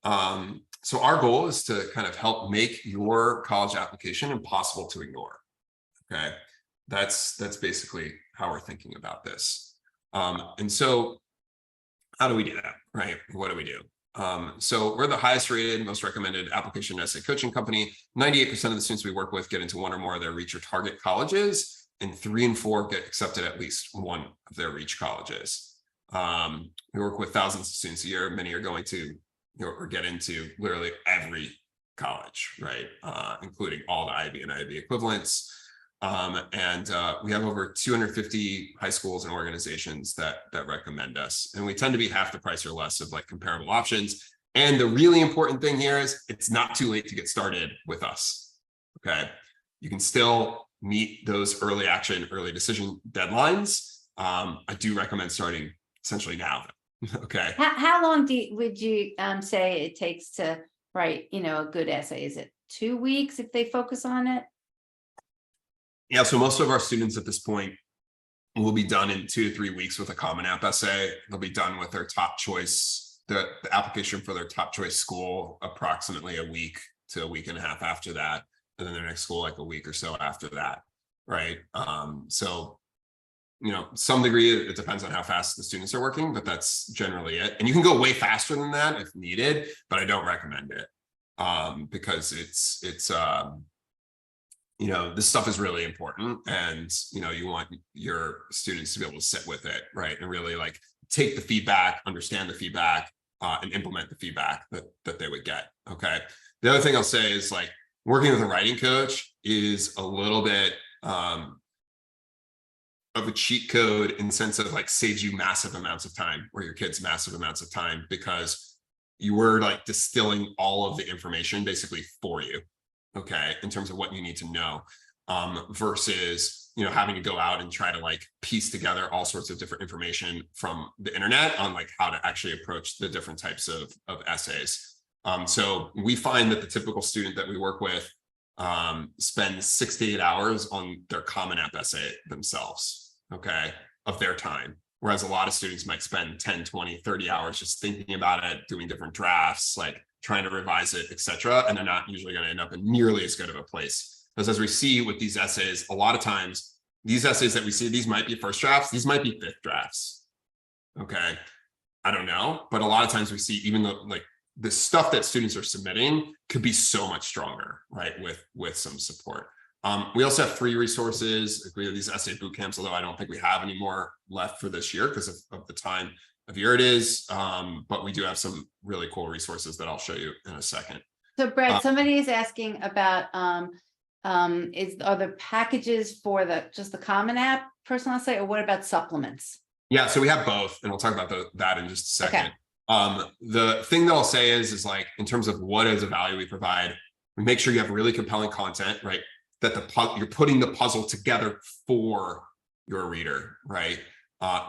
So our goal is to kind of help make your college application impossible to ignore. Okay. That's basically how we're thinking about this. And so how do we do that, right? What do we do? So we're the highest rated, most recommended application essay coaching company. 98% of the students we work with get into one or more of their reach or target colleges, and 3 in 4 get accepted at least one of their reach colleges. We work with thousands of students a year. Many are going to, or get into literally every college, right? Including all the IB and IB equivalents. We have over 250 high schools and organizations that recommend us. And we tend to be half the price or less of like comparable options. And the really important thing here is it's not too late to get started with us. Okay. You can still meet those early action, early decision deadlines. I do recommend starting essentially now. Okay. How long would you say it takes to write, a good essay? Is it 2 weeks if they focus on it? Yeah, so most of our students at this point will be done in 2 to 3 weeks with a Common App essay. They'll be done with their top choice, the application for their top choice school, approximately a week to a week and a half after that. And then their next school, like a week or so after that, right? So, some degree, it depends on how fast the students are working, but that's generally it. And you can go way faster than that if needed, but I don't recommend it because it's this stuff is really important, and you want your students to be able to sit with it, right, and really like take the feedback, understand the feedback, and implement the feedback that they would get. Okay. The other thing I'll say is like working with a writing coach is a little bit of a cheat code in the sense of like saves you massive amounts of time, or your kids massive amounts of time, because you were like distilling all of the information basically for you. Okay, in terms of what you need to know, versus having to go out and try to like piece together all sorts of different information from the internet on like how to actually approach the different types of essays. So we find that the typical student that we work with spends 6 to 8 hours on their Common App essay themselves, okay, of their time. Whereas a lot of students might spend 10, 20, 30 hours just thinking about it, doing different drafts, like trying to revise it, etc. And they're not usually going to end up in nearly as good of a place. Because as we see with these essays, a lot of times, these essays that we see, these might be first drafts, these might be fifth drafts. Okay. I don't know. But a lot of times we see, even though like the stuff that students are submitting could be so much stronger, right? With some support. We also have free resources. We have these essay boot camps, although I don't think we have any more left for this year because of the time of year it is. But we do have some really cool resources that I'll show you in a second. So Brad, somebody is asking about are the packages for just the Common App personal essay, or what about supplements? Yeah, so we have both, and we'll talk about that in just a second. Okay. The thing that I'll say is like in terms of what is a value we provide, we make sure you have really compelling content, right? That you're putting the puzzle together for your reader, right?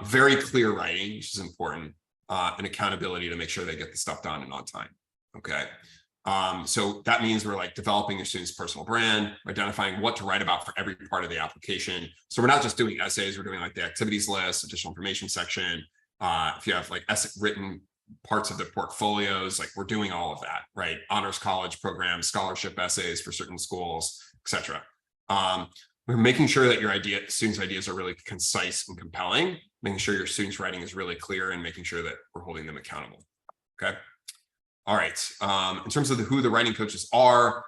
Very clear writing, which is important, and accountability to make sure they get the stuff done and on time. Okay. So that means we're like developing your student's personal brand, identifying what to write about for every part of the application. So we're not just doing essays, we're doing like the activities list, additional information section. If you have like written parts of the portfolios, like we're doing all of that, right? Honors college programs, scholarship essays for certain schools, etc. We're making sure that your students' ideas are really concise and compelling, making sure your students' writing is really clear, and making sure that we're holding them accountable. Okay. All right. In terms of who the writing coaches are,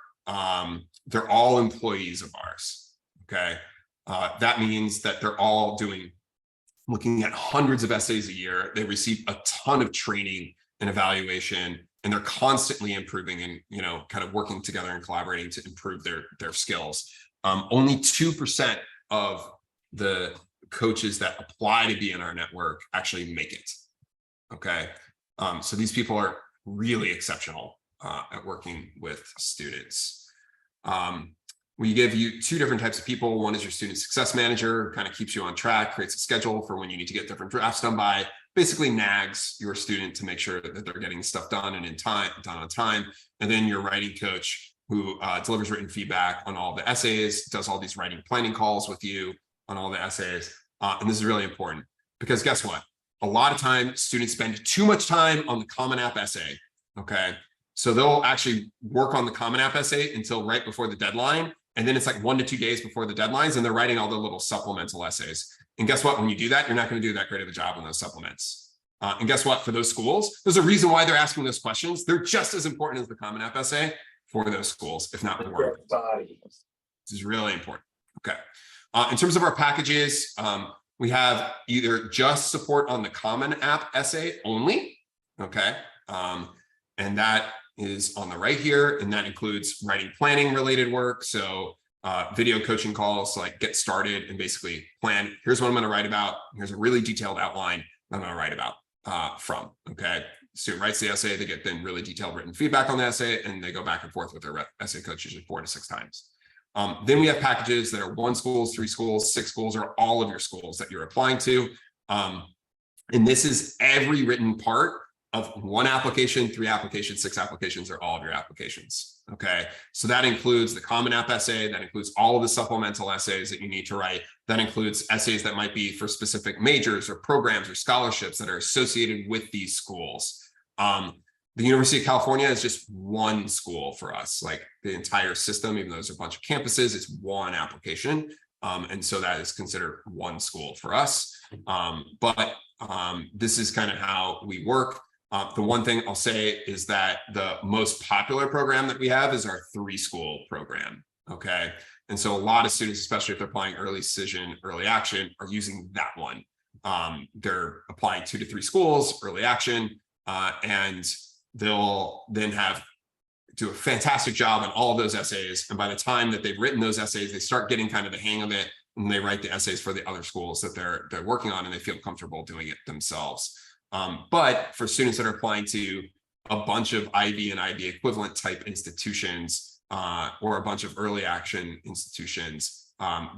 they're all employees of ours. Okay. That means that they're all looking at hundreds of essays a year. They receive a ton of training and evaluation, and they're constantly improving and, kind of working together and collaborating to improve their skills. Only 2% of the coaches that apply to be in our network actually make it. Okay. So these people are really exceptional at working with students. We give you two different types of people. One is your student success manager, kind of keeps you on track, creates a schedule for when you need to get different drafts done by, basically nags your student to make sure that they're getting stuff done and done on time. And then your writing coach, who delivers written feedback on all the essays, does all these writing planning calls with you on all the essays. And this is really important because guess what? A lot of time students spend too much time on the Common App essay, okay? So they'll actually work on the Common App essay until right before the deadline. And then it's like 1 to 2 days before the deadlines, and they're writing all the little supplemental essays. And guess what? When you do that, you're not going to do that great of a job on those supplements. And guess what? For those schools, there's a reason why they're asking those questions. They're just as important as the Common App essay for those schools, if not more. This is really important. Okay. In terms of our packages, we have either just support on the Common App essay only, okay? And that is on the right here, and that includes writing planning related work. So video coaching calls, like get started and basically plan, here's what I'm gonna write about. Here's a really detailed outline I'm gonna write about from, okay? Student writes the essay, they get then really detailed written feedback on the essay, and they go back and forth with their essay coach usually 4 to 6 times. Then we have packages that are 1 schools, 3 schools, 6 schools, or all of your schools that you're applying to. And this is every written part of 1 application, 3 applications, 6 applications, or all of your applications. Okay. So that includes the Common App essay, that includes all of the supplemental essays that you need to write. That includes essays that might be for specific majors or programs or scholarships that are associated with these schools. The University of California is just 1 school for us, like the entire system, even though there's a bunch of campuses, it's 1 application. And so that is considered 1 school for us. But this is kind of how we work. The one thing I'll say is that the most popular program that we have is our 3-school program, okay? And so a lot of students, especially if they're applying early decision, early action, are using that one. They're applying 2 to 3 schools, early action, and they'll then do a fantastic job on all of those essays. And by the time that they've written those essays, they start getting kind of the hang of it, and they write the essays for the other schools that they're working on, and they feel comfortable doing it themselves. But for students that are applying to a bunch of IB and IB equivalent type institutions, or a bunch of early action institutions,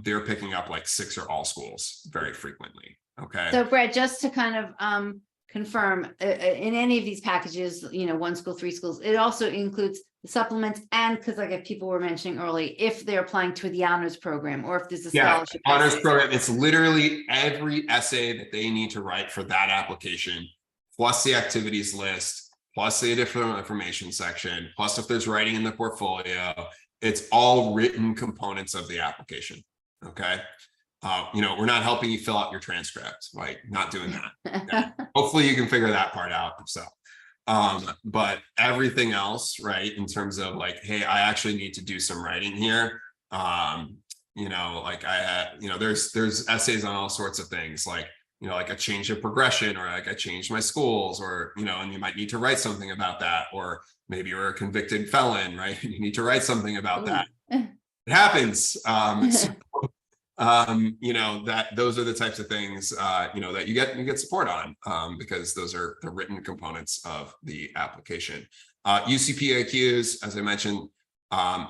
they're picking up like 6 or all schools very frequently. Okay. So Brad, just to kind of confirm, in any of these packages, 1 school, 3 schools, it also includes the supplements, and because like people were mentioning early, if they're applying to the honors program, or if there's a scholarship honors program, it's literally every essay that they need to write for that application, plus the activities list, plus the additional information section, plus if there's writing in the portfolio, it's all written components of the application. Okay. We're not helping you fill out your transcript, like not doing that. Okay? Hopefully you can figure that part out yourself. But everything else, right, in terms of like, hey, I actually need to do some writing here. Like I had, there's essays on all sorts of things, like, like a change of progression, or like I changed my schools, or, and you might need to write something about that, or maybe you're a convicted felon, right? You need to write something about that. It happens. That those are the types of things, that you get support on, because those are the written components of the application. UCPIQs, as I mentioned,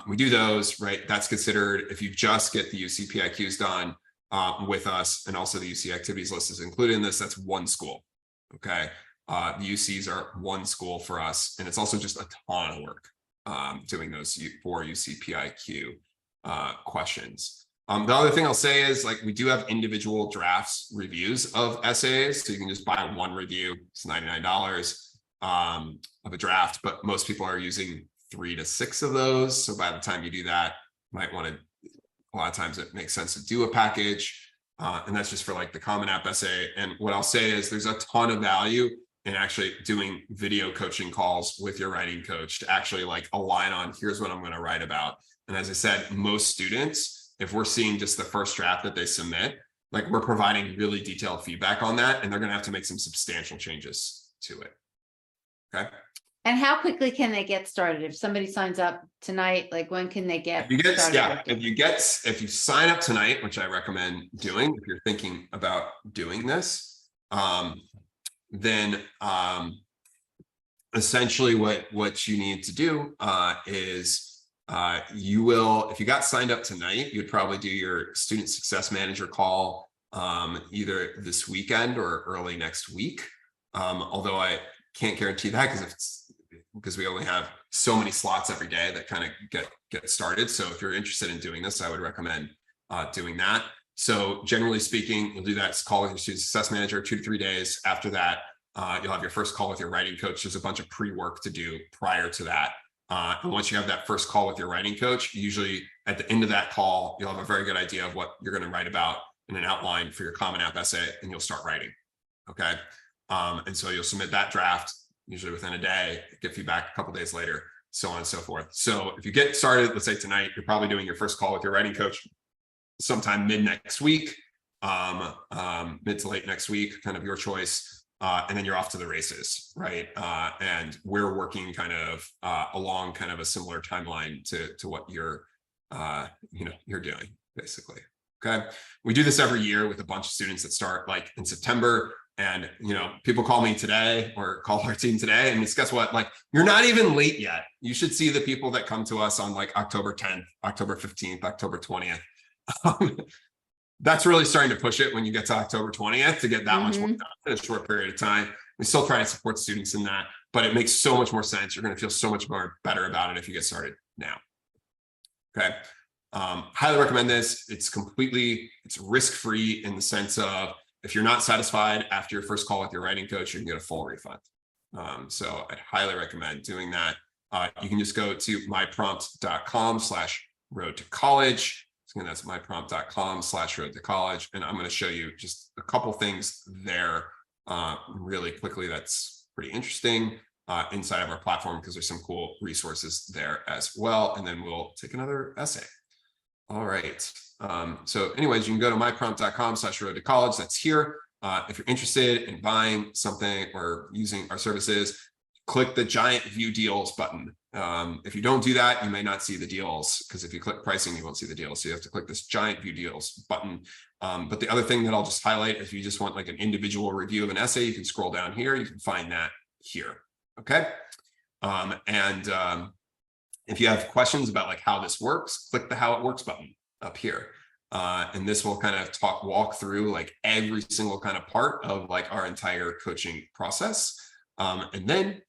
we do those, right? That's considered, if you just get the UCPIQs done with us, and also the UC activities list is included in this, that's one school. Okay. The UCs are one school for us, and it's also just a ton of work doing those 4 UCPIQ questions. The other thing I'll say is, like, we do have individual drafts reviews of essays, so you can just buy one review. It's $99 of a draft, but most people are using 3 to 6 of those. So by the time you do that, you might want to, a lot of times it makes sense to do a package, and that's just for like the Common App essay. And what I'll say is there's a ton of value in actually doing video coaching calls with your writing coach to actually like align on, here's what I'm going to write about. And as I said, most students, if we're seeing just the first draft that they submit, like we're providing really detailed feedback on that, and they're going to have to make some substantial changes to it. Okay. And how quickly can they get started? If somebody signs up tonight, like when can they get started? If you sign up tonight, which I recommend doing, if you're thinking about doing this, then essentially what you need to do is you will, if you got signed up tonight, you'd probably do your student success manager call either this weekend or early next week. Although I can't guarantee that because we only have so many slots every day that kind of get started. So if you're interested in doing this, I would recommend doing that. So generally speaking, you'll do that call with your student success manager 2 to 3 days. After that, you'll have your first call with your writing coach. There's a bunch of pre-work to do prior to that. And once you have that first call with your writing coach, usually at the end of that call, you'll have a very good idea of what you're going to write about in an outline for your Common App essay, and you'll start writing. Okay. And so you'll submit that draft usually within a day, get feedback a couple days later, so on and so forth. So if you get started, let's say tonight, you're probably doing your first call with your writing coach sometime mid next week, mid to late next week, kind of your choice. And then you're off to the races, right? And we're working kind of along kind of a similar timeline to what you're doing, basically. Okay. We do this every year with a bunch of students that start like in September. And, people call me today or call our team today, and guess what? Like, you're not even late yet. You should see the people that come to us on like October 10th, October 15th, October 20th. That's really starting to push it when you get to October 20th to get that much more done in a short period of time. We still try to support students in that, but it makes so much more sense. You're going to feel so much more better about it if you get started now. Okay. Highly recommend this. It's risk-free in the sense of, if you're not satisfied after your first call with your writing coach, you can get a full refund. So I'd highly recommend doing that. You can just go to myprompt.com/road to college. Again, that's myprompt.com/road to college. And I'm going to show you just a couple things there really quickly. That's pretty interesting inside of our platform, because there's some cool resources there as well. And then we'll take another essay. All right. So anyways, you can go to myprompt.com/road to college. That's here. If you're interested in buying something or using our services, click the giant view deals button. If you don't do that, you may not see the deals, because if you click pricing, you won't see the deals. So you have to click this giant view deals button. But the other thing that I'll just highlight, if you just want like an individual review of an essay, you can scroll down here. You can find that here. Okay. If you have questions about like how this works, click the how it works button up here. And this will kind of walk through like every single kind of part of like our entire coaching process. And then,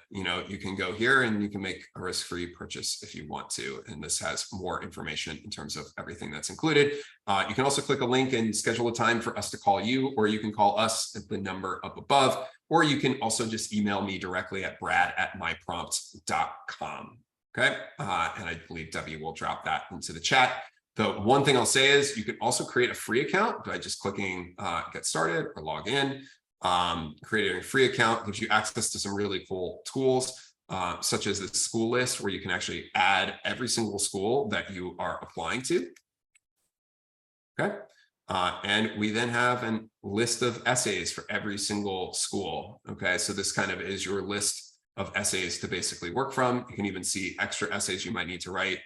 you can go here and you can make a risk-free purchase if you want to. And this has more information in terms of everything that's included. You can also click a link and schedule a time for us to call you, or you can call us at the number up above. or you can also just email me directly at brad@myprompt.com. Okay. And I believe Debbie will drop that into the chat. The one thing I'll say is you can also create a free account by just clicking get started or log in. Creating a free account gives you access to some really cool tools, such as the school list, where you can actually add every single school that you are applying to. Okay. And we then have a list of essays for every single school. Okay. So this kind of is your list of essays to basically work from. You can even see extra essays you might need to write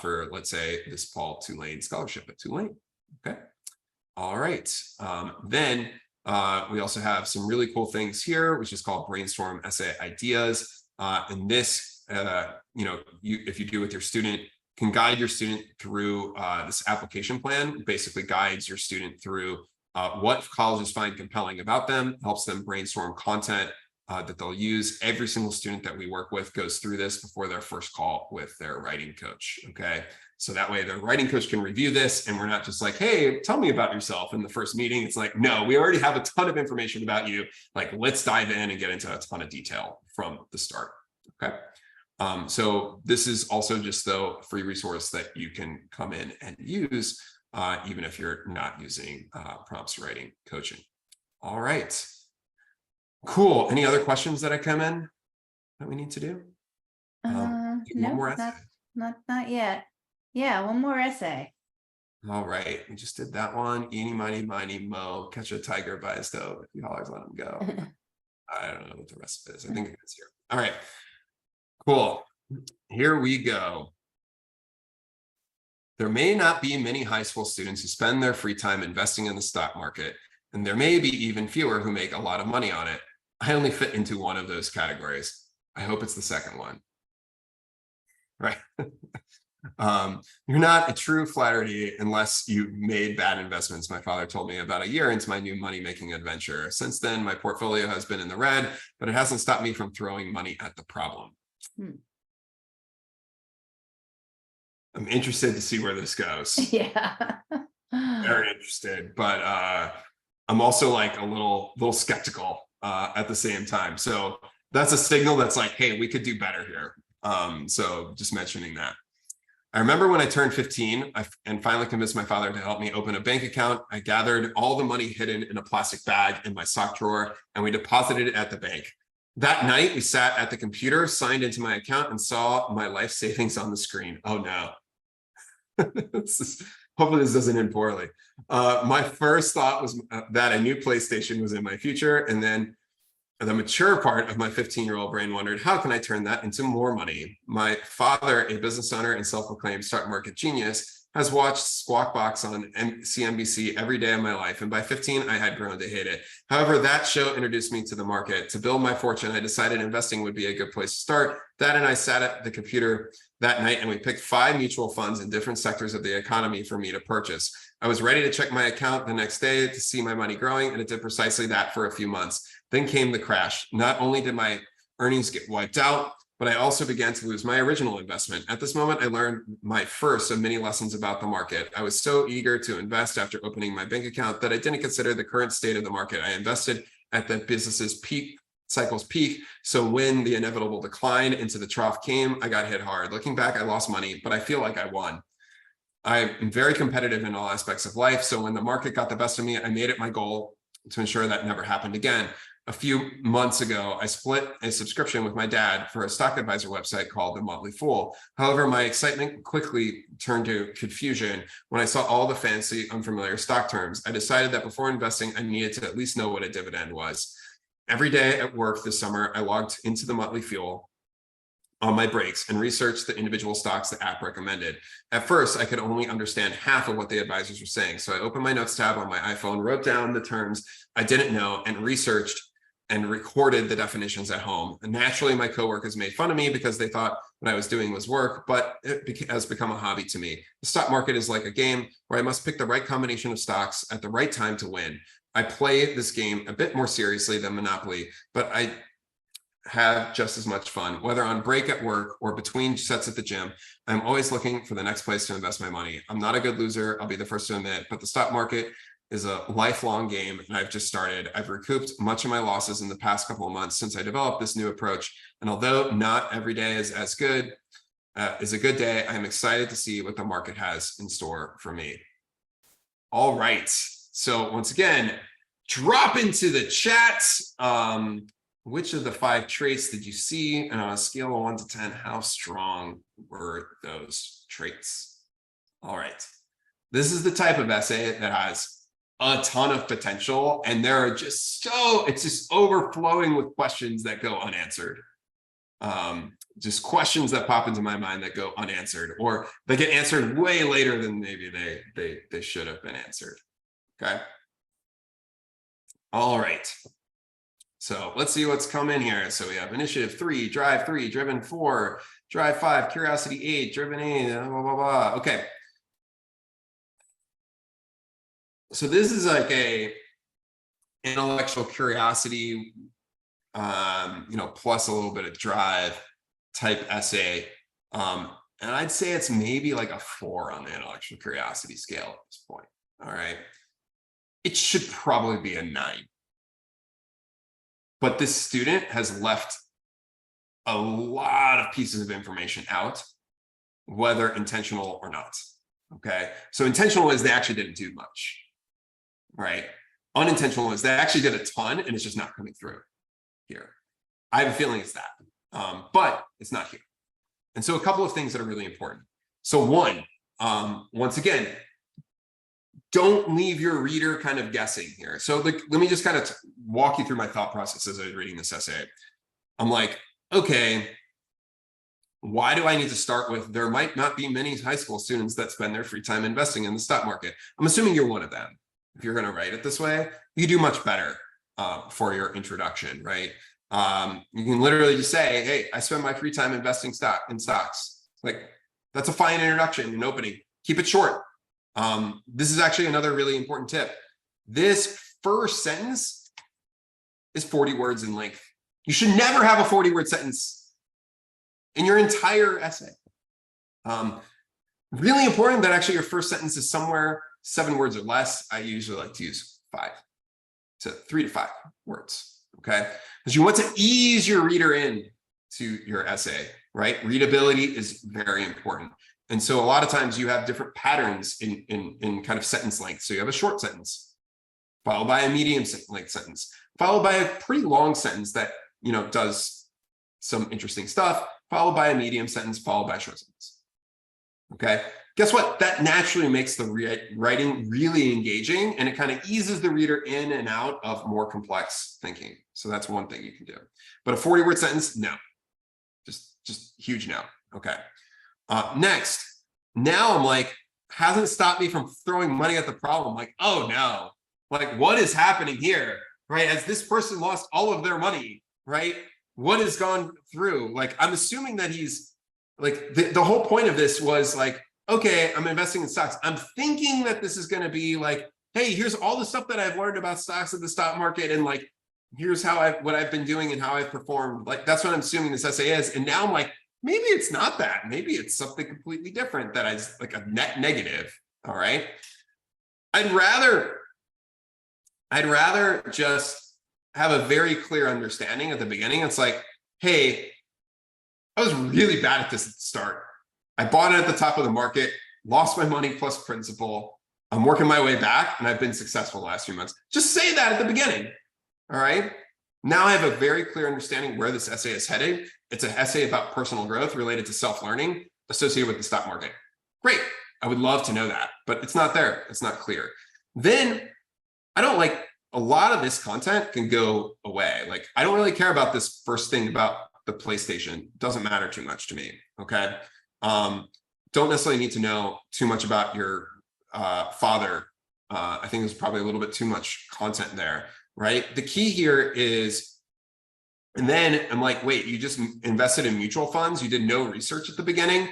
for, let's say, this Paul Tulane scholarship at Tulane. Okay. All right. Then we also have some really cool things here, which is called brainstorm essay ideas. And this, if you do with your student, can guide your student through this application plan, basically guides your student through what colleges find compelling about them, helps them brainstorm content that they'll use. Every single student that we work with goes through this before their first call with their writing coach. Okay. So that way the writing coach can review this, and we're not just like, hey, tell me about yourself in the first meeting. It's like, no, we already have a ton of information about you. Like, let's dive in and get into a ton of detail from the start. Okay. So this is also just a free resource that you can come in and use, even if you're not using prompts writing coaching. All right. Cool. Any other questions that I come in that we need to do? No, one more essay. not yet. Yeah, one more essay. All right. We just did that one. Eeny, miny, miny, mo, catch a tiger by his toe. If you hollers, let him go. I don't know what the rest of it is. I think it's here. All right. Cool. Here we go. There may not be many high school students who spend their free time investing in the stock market, and there may be even fewer who make a lot of money on it. I only fit into one of those categories. I hope it's the second one. Right. You're not a true flattery unless you made bad investments. My father told me about a year into my new money-making adventure. Since then, my portfolio has been in the red, but it hasn't stopped me from throwing money at the problem. I'm interested to see where this goes. Yeah. Very interested, but I'm also like a little skeptical at the same time. So that's a signal that's like, hey, we could do better here. So just mentioning that. I remember when I turned 15 and finally convinced my father to help me open a bank account. I gathered all the money hidden in a plastic bag in my sock drawer, and we deposited it at the bank. That night, we sat at the computer, signed into my account, and saw my life savings on the screen. Oh no. Hopefully this doesn't end poorly. My first thought was that a new PlayStation was in my future, and then the mature part of my 15-year-old brain wondered, how can I turn that into more money? My father, a business owner and self-proclaimed stock market genius, has watched Squawk Box on CNBC every day of my life, and by 15, I had grown to hate it. However, that show introduced me to the market. To build my fortune, I decided investing would be a good place to start. Dad and I sat at the computer that night, and we picked 5 mutual funds in different sectors of the economy for me to purchase. I was ready to check my account the next day to see my money growing, and it did precisely that for a few months. Then came the crash. Not only did my earnings get wiped out, but I also began to lose my original investment. At this moment, I learned my first of many lessons about the market. I was so eager to invest after opening my bank account that I didn't consider the current state of the market. I invested at the business's cycle's peak. So when the inevitable decline into the trough came, I got hit hard. Looking back, I lost money, but I feel like I won. I am very competitive in all aspects of life. So when the market got the best of me, I made it my goal to ensure that never happened again. A few months ago, I split a subscription with my dad for a stock advisor website called The Motley Fool. However, my excitement quickly turned to confusion when I saw all the fancy, unfamiliar stock terms. I decided that before investing, I needed to at least know what a dividend was. Every day at work this summer, I logged into The Motley Fool on my breaks and researched the individual stocks the app recommended. At first, I could only understand half of what the advisors were saying. So I opened my notes tab on my iPhone, wrote down the terms I didn't know, and researched and recorded the definitions at home. And naturally, my coworkers made fun of me because they thought what I was doing was work, but it has become a hobby to me. The stock market is like a game where I must pick the right combination of stocks at the right time to win. I play this game a bit more seriously than Monopoly, but I have just as much fun, whether on break at work or between sets at the gym. I'm always looking for the next place to invest my money. I'm not a good loser, I'll be the first to admit, but the stock market is a lifelong game, and I've just started. I've recouped much of my losses in the past couple of months since I developed this new approach. And although not every day is as good, is a good day, I'm excited to see what the market has in store for me. All right. So once again, drop into the chat. Which of the 5 traits did you see? And on a scale of 1 to 10, how strong were those traits? All right. This is the type of essay that has a ton of potential, and there are just it's just overflowing with questions that go unanswered. Just questions that pop into my mind that go unanswered, or they get answered way later than maybe they should have been answered. Okay. All right. So let's see what's coming here. So we have initiative 3, drive 3, driven 4, drive 5, curiosity 8, driven 8, blah, blah, blah. Okay. So this is like a intellectual curiosity, plus a little bit of drive type essay. And I'd say it's maybe like a 4 on the intellectual curiosity scale at this point. All right. It should probably be a 9. But this student has left a lot of pieces of information out, whether intentional or not. Okay. So intentional is they actually didn't do much. Right? Unintentional is they actually did a ton and it's just not coming through here. I have a feeling it's that, but it's not here. And so a couple of things that are really important. So one, once again, don't leave your reader kind of guessing here. So let me just kind of walk you through my thought process as I was reading this essay. I'm like, okay, why do I need to start with, there might not be many high school students that spend their free time investing in the stock market. I'm assuming you're one of them. If you're going to write it this way, you do much better for your introduction, right? You can literally just say, hey, I spend my free time investing in stocks. Like, that's a fine introduction and opening. Keep it short. This is actually another really important tip. This first sentence is 40 words in length. You should never have a 40-word sentence in your entire essay. Really important that actually your first sentence is somewhere 7 words or less. I usually like to use 3 to 5 words, okay? Because you want to ease your reader in to your essay, right? Readability is very important. And so a lot of times you have different patterns in kind of sentence length. So you have a short sentence, followed by a medium length sentence, followed by a pretty long sentence that, does some interesting stuff, followed by a medium sentence, followed by a short sentence, okay? Guess what? That naturally makes the writing really engaging, and it kind of eases the reader in and out of more complex thinking. So that's one thing you can do. But a 40-word sentence, no. Just huge no. Okay. Next, now I'm like, hasn't stopped me from throwing money at the problem. Like, oh no, like what is happening here, right? Has this person lost all of their money, right? What has gone through? Like, I'm assuming that he's like, the whole point of this was like, okay, I'm investing in stocks. I'm thinking that this is going to be like, hey, here's all the stuff that I've learned about stocks in the stock market. And like, here's what I've been doing and how I've performed. Like, that's what I'm assuming this essay is. And now I'm like, maybe it's not that. Maybe it's something completely different that is like a net negative. All right. I'd rather just have a very clear understanding at the beginning. It's like, hey, I was really bad at this at the start. I bought it at the top of the market, lost my money plus principal. I'm working my way back and I've been successful the last few months. Just say that at the beginning. All right. Now I have a very clear understanding where this essay is headed. It's an essay about personal growth related to self-learning associated with the stock market. Great. I would love to know that, but it's not there. It's not clear. Then I don't like a lot of this content can go away. Like, I don't really care about this first thing about the PlayStation. It doesn't matter too much to me. Okay. Don't necessarily need to know too much about your father. I think there's probably a little bit too much content there, right? The key here is, and then I'm like, wait, you just invested in mutual funds. You did no research at the beginning.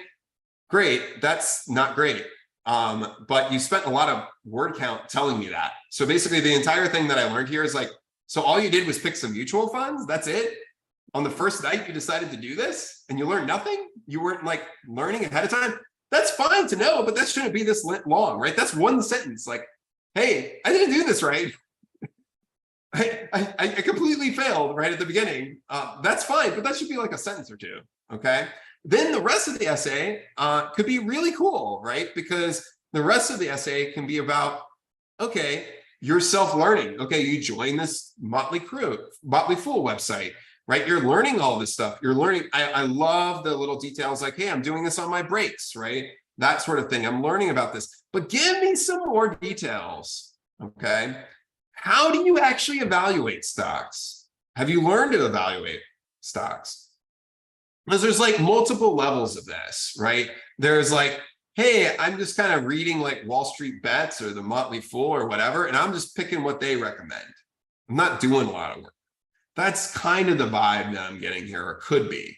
Great. That's not great. But you spent a lot of word count telling me that. So basically the entire thing that I learned here is like, so all you did was pick some mutual funds. That's it. On the first night you decided to do this and you learned nothing. You weren't like learning ahead of time. That's fine to know, but that shouldn't be this long, right? That's one sentence. Like, hey, I didn't do this right. I completely failed right at the beginning. That's fine, but that should be like a sentence or two, okay? Then the rest of the essay could be really cool, right? Because the rest of the essay can be about, okay, you're self-learning. Okay, you join this Motley Fool website, right? You're learning all this stuff. You're learning. I love the little details like, hey, I'm doing this on my breaks, right? That sort of thing. I'm learning about this, but give me some more details, okay? How do you actually evaluate stocks? Have you learned to evaluate stocks? Because there's like multiple levels of this, right? There's like, hey, I'm just kind of reading like Wall Street Bets or the Motley Fool or whatever, and I'm just picking what they recommend. I'm not doing a lot of work. That's kind of the vibe that I'm getting here, or could be.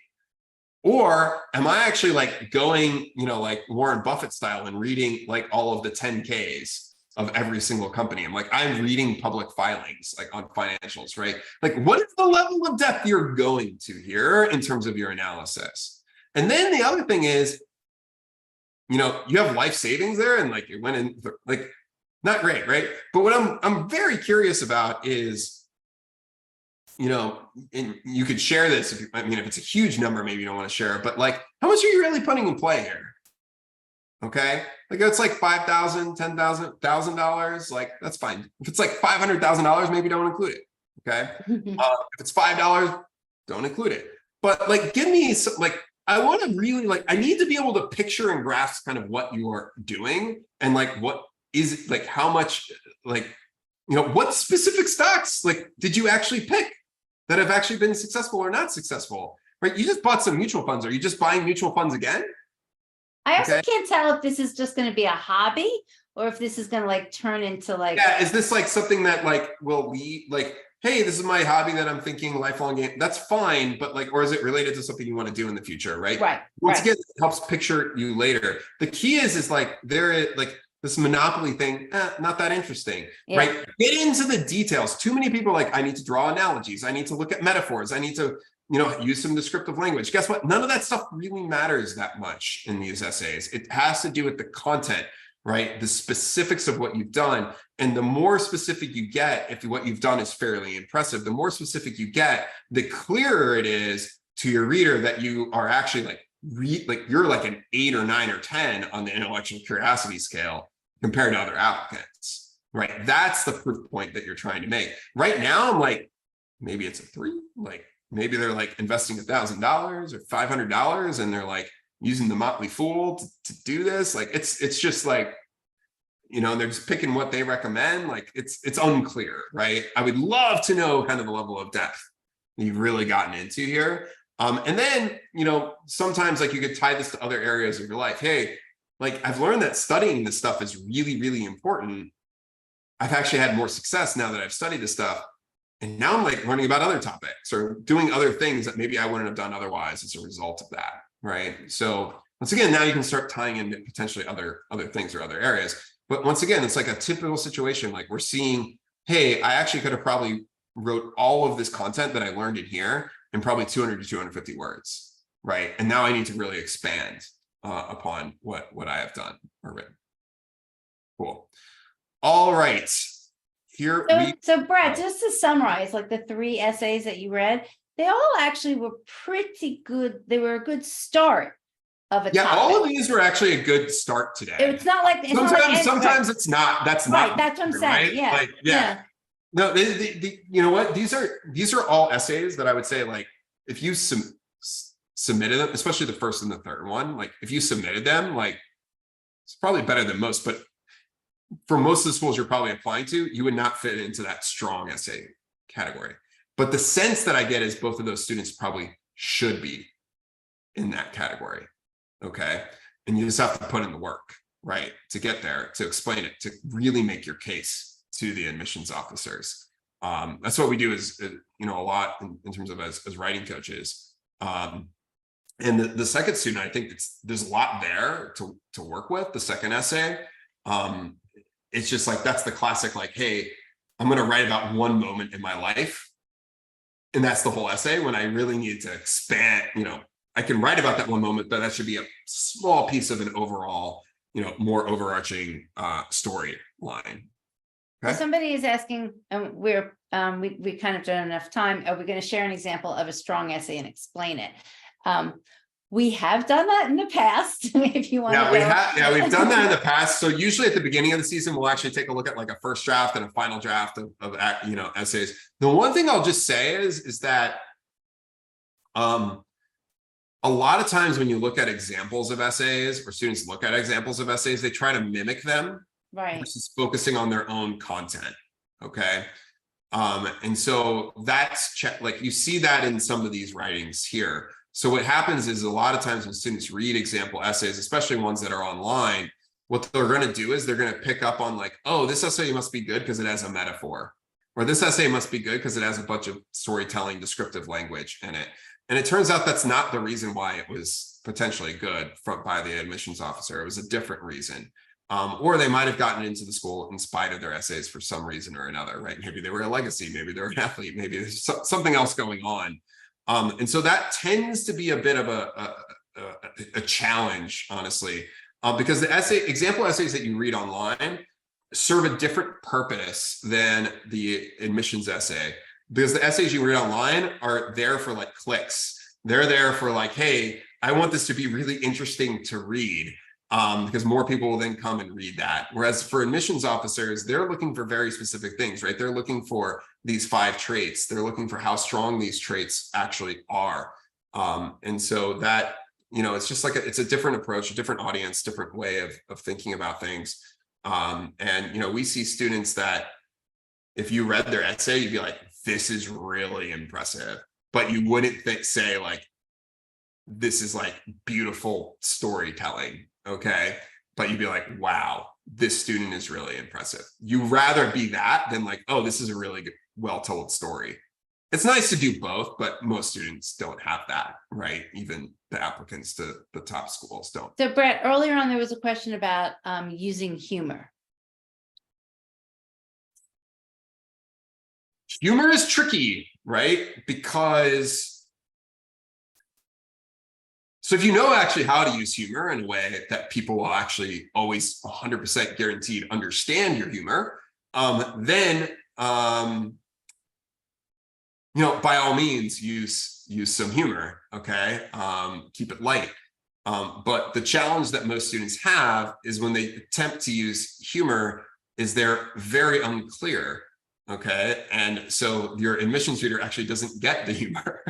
Or am I actually like going, like Warren Buffett style and reading like all of the 10Ks of every single company? I'm reading public filings like on financials, right? Like, what is the level of depth you're going to here in terms of your analysis? And then the other thing is, you have life savings there, and like it went in, like, not great, right? But what I'm very curious about is, and you could share this if it's a huge number, maybe you don't want to share it, but like, how much are you really putting in play here? Okay, like it's like $5,000, $10,000, $1,000, like that's fine. If it's like $500,000, maybe don't include it. Okay, if it's $5, don't include it. But like, give me some, like, I want to really I need to be able to picture and grasp kind of what you are doing, and like what is like how much what specific stocks like did you actually pick that have actually been successful or not successful, right? You just bought some mutual funds. Are you just buying mutual funds again? I also can't tell if this is just going to be a hobby or if this is going to like turn into like. Yeah, is this like something that like will lead, like, hey, this is my hobby that I'm thinking lifelong game. That's fine, but like, or is it related to something you want to do in the future, right? Right. Once again, it helps picture you later. The key is like this monopoly thing, not that interesting, right? Get into the details. Too many people are like, I need to draw analogies. I need to look at metaphors. I need to, use some descriptive language. Guess what? None of that stuff really matters that much in these essays. It has to do with the content, right? The specifics of what you've done. And the more specific you get, if what you've done is fairly impressive, the more specific you get, the clearer it is to your reader that you are actually you're like an 8 or 9 or 10 on the intellectual curiosity scale compared to other applicants, right? That's the proof point that you're trying to make. Right now, I'm like, maybe it's a 3, like maybe they're like investing $1,000 or $500 and they're like using the Motley Fool to do this. Like, it's just like, they're just picking what they recommend. Like it's unclear, right? I would love to know kind of the level of depth you've really gotten into here. And then, sometimes like you could tie this to other areas of your life. Hey, like I've learned that studying this stuff is really, really important. I've actually had more success now that I've studied this stuff. And now I'm like learning about other topics or doing other things that maybe I wouldn't have done otherwise as a result of that, right? So once again, now you can start tying in potentially other things or other areas. But once again, it's like a typical situation. Like we're seeing, hey, I actually could have probably wrote all of this content that I learned in here in probably 200 to 250 words, right? And now I need to really expand upon what I have done or written. Cool. All right. So Brad, just to summarize, like the 3 essays that you read, they all actually were pretty good. They were a good start of a topic. All of these were actually a good start today. It's not like sometimes it's not. That's right. Not That's what I'm saying. Right? Yeah. No, you know what? These are all essays that I would say, like, if you submitted them, especially the first and the third one, like if you submitted them, like it's probably better than most, but for most of the schools you're probably applying to, you would not fit into that strong essay category. But the sense that I get is both of those students probably should be in that category. Okay. And you just have to put in the work, right, to get there, to explain it, to really make your case to the admissions officers. That's what we do is, a lot in terms of as writing coaches. And the second student, I think there's a lot there to work with. The second essay, it's just like, that's the classic, like, hey, I'm going to write about one moment in my life. And that's the whole essay, when I really need to expand, I can write about that one moment, but that should be a small piece of an overall, more overarching storyline. So Okay. somebody is asking, we kind of don't have enough time. Are we going to share an example of a strong essay and explain it? We have done that in the past. If you want to Yeah, know. we have. Yeah, we've done that in the past. So usually at the beginning of the season, we'll actually take a look at like a first draft and a final draft of essays. The one thing I'll just say is that a lot of times when you look at examples of essays, or students look at examples of essays, they try to mimic them Right. versus focusing on their own content. Okay. And so that's like you see that in some of these writings here. So what happens is a lot of times when students read example essays, especially ones that are online, what they're going to do is they're going to pick up on like, oh, this essay must be good because it has a metaphor, or this essay must be good because it has a bunch of storytelling descriptive language in it. And it turns out that's not the reason why it was potentially good by the admissions officer. It was a different reason. Or they might have gotten into the school in spite of their essays for some reason or another, right? Maybe they were a legacy, maybe they were an athlete, maybe there's something else going on. And so that tends to be a bit of a challenge, honestly, because the example essays that you read online serve a different purpose than the admissions essay, because the essays you read online are there for like clicks. They're there for like, hey, I want this to be really interesting to read. Because more people will then come and read that. Whereas for admissions officers, they're looking for very specific things, right? They're looking for these 5 traits. They're looking for how strong these traits actually are. And so that, it's just like, it's a different approach, a different audience, different way of thinking about things. And, we see students that if you read their essay, you'd be like, this is really impressive, but you wouldn't say like, this is like beautiful storytelling. Okay. But you'd be like, wow, this student is really impressive. You rather be that than like, oh, this is a really good, well-told story. It's nice to do both, but most students don't have that, right? Even the applicants to the top schools don't. So Brett, earlier on, there was a question about using humor. Humor is tricky, right? Because so if you know actually how to use humor in a way that people will actually always 100% guaranteed understand your humor, then by all means use some humor. Okay, keep it light. But the challenge that most students have is when they attempt to use humor is they're very unclear. Okay, and so your admissions reader actually doesn't get the humor.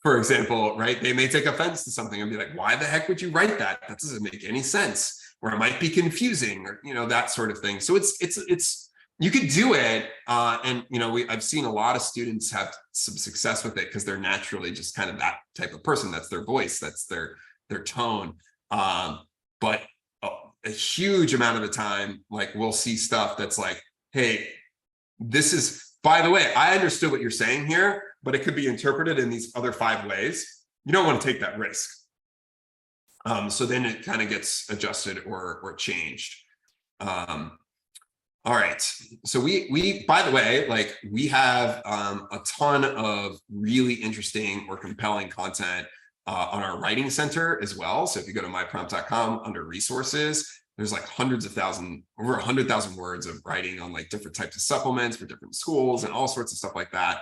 For example, right? They may take offense to something and be like, why the heck would you write that? That doesn't make any sense. Or it might be confusing, or, that sort of thing. So it's you could do it. And, I've seen a lot of students have some success with it because they're naturally just kind of that type of person. That's their voice. That's their tone. But a huge amount of the time, like we'll see stuff that's like, hey, this is, by the way, I understood what you're saying here, but it could be interpreted in these other 5 ways. You don't want to take that risk. So then it kind of gets adjusted or changed. All right. So we by the way, like we have a ton of really interesting or compelling content on our writing center as well. So if you go to myprompt.com under resources, there's like over 100,000 words of writing on like different types of supplements for different schools and all sorts of stuff like that.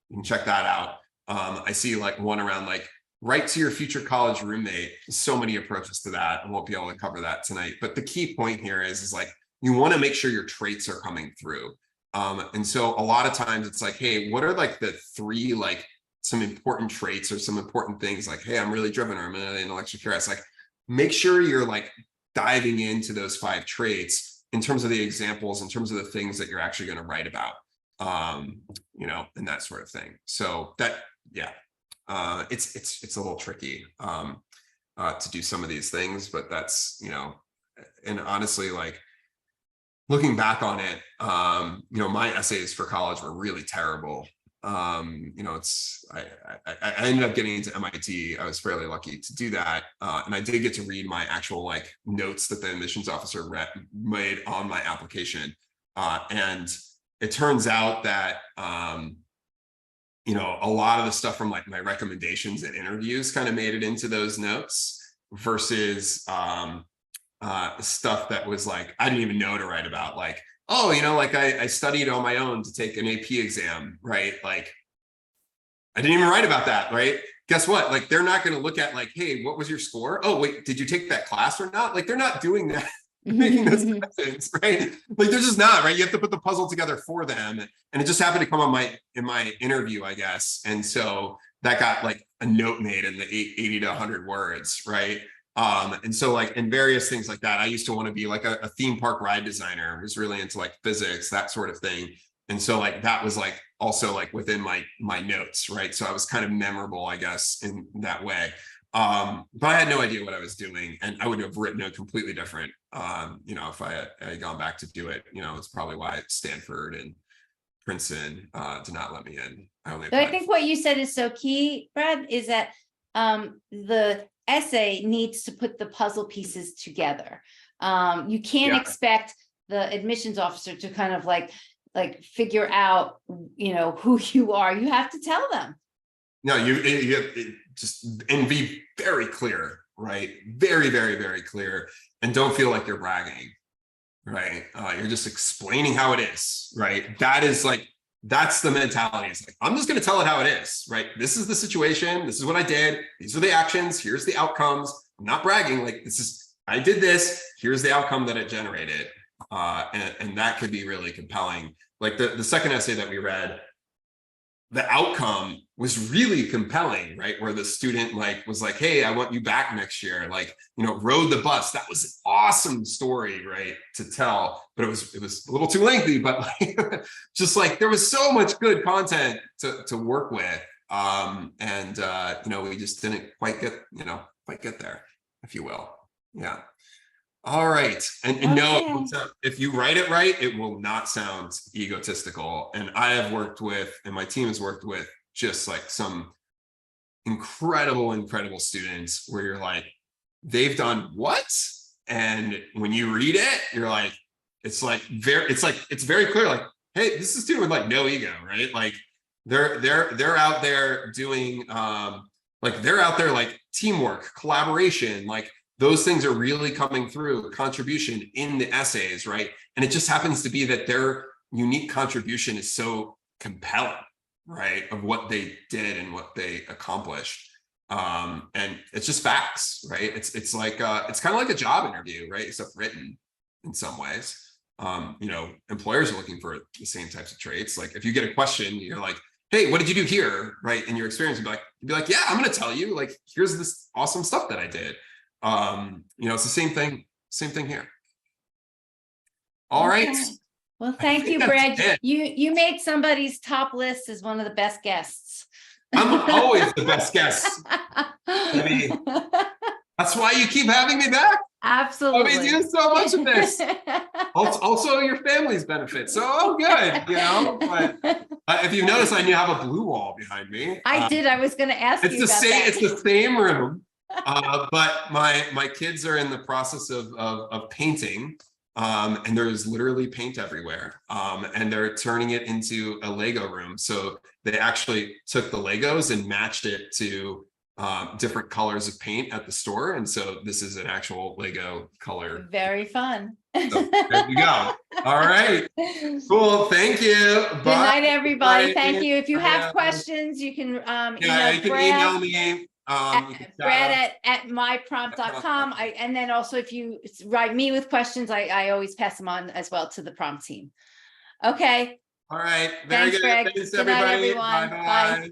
You can check that out. I see like one around like write to your future college roommate. So many approaches to that. I won't be able to cover that tonight. But the key point here is like, you want to make sure your traits are coming through. And so a lot of times it's like, hey, what are like the 3, like some important traits or some important things like, hey, I'm really driven, or I'm really intellectually curious. Like make sure you're like diving into those 5 traits in terms of the examples, in terms of the things that you're actually going to write about, and that sort of thing. So that, yeah, it's a little tricky to do some of these things, but that's, and honestly, like looking back on it, my essays for college were really terrible. I ended up getting into MIT. I was fairly lucky to do that. And I did get to read my actual like notes that the admissions officer made on my application. And it turns out that, a lot of the stuff from like my recommendations and interviews kind of made it into those notes versus stuff that was like, I didn't even know to write about, like oh, like I studied on my own to take an AP exam, right? Like, I didn't even write about that, right? Guess what? Like, they're not going to look at like, hey, what was your score? Oh, wait, did you take that class or not? Like, they're not doing that, making those connections, right? Like, they're just not, right? You have to put the puzzle together for them. And it just happened to come on in my interview, I guess. And so that got like a note made in the 80 to 100 words, right? And so like in various things like that, I used to want to be like a theme park ride designer. I was really into like physics, that sort of thing. And so like that was like also like within my notes, right? So I was kind of memorable, I guess, in that way. But I had no idea what I was doing, and I would have written it completely different. If I had gone back to do it, it's probably why Stanford and Princeton did not let me in. But I think what you said is so key, Brad, is that the essay needs to put the puzzle pieces together. You can't expect the admissions officer to kind of like figure out, who you are. You have to tell them. No, you just, and be very clear, right? Very, very, very clear. And don't feel like you're bragging, right? You're just explaining how it is, right? That's the mentality. It's like, I'm just going to tell it how it is, right? This is the situation. This is what I did. These are the actions. Here's the outcomes. I'm not bragging. Like, I did this. Here's the outcome that it generated. And that could be really compelling. Like the second essay that we read, the outcome was really compelling, right? Where the student was like, hey, I want you back next year. Like, rode the bus. That was an awesome story, right? To tell, but it was a little too lengthy, but like, just like, there was so much good content to work with. We just didn't quite get there, if you will. Yeah. All right. And no, if you write it right, it will not sound egotistical. And I have worked with, and my team has worked with, just like some incredible students where you're like, they've done what? And when you read it, you're like, it's very clear, like, hey, this is a student with like no ego, right? Like they're out there doing they're out there like teamwork, collaboration, like those things are really coming through, contribution in the essays, right? And it just happens to be that their unique contribution is so compelling, right? Of what they did and what they accomplished. And it's just facts, right? It's kind of like a job interview, right? Except written in some ways. Employers are looking for the same types of traits. Like if you get a question, you're like, hey, what did you do here? Right? In your experience, you'd be like, yeah, I'm going to tell you, like, here's this awesome stuff that I did. It's the same thing here. All right. Well, thank you, Brad. You made somebody's top list as one of the best guests. I'm always the best guest. I mean, that's why you keep having me back. Absolutely. We do so much of this. Also, your family's benefit. So good, But if you notice, I have a blue wall behind me. I did. I was going to ask you about that. It's the same room. But my kids are in the process of painting, and there's literally paint everywhere, and they're turning it into a Lego room. So they actually took the Legos and matched it to different colors of paint at the store, and so this is an actual Lego color. Very fun. So there you go. All right, cool. Thank you. Good night, everybody. Thank you. If you have questions, you can email me. Brad at myprompt.com. And then also if you write me with questions, I always pass them on as well to the prompt team. Okay. All right. Thanks, Brad. Good night, everyone. Bye.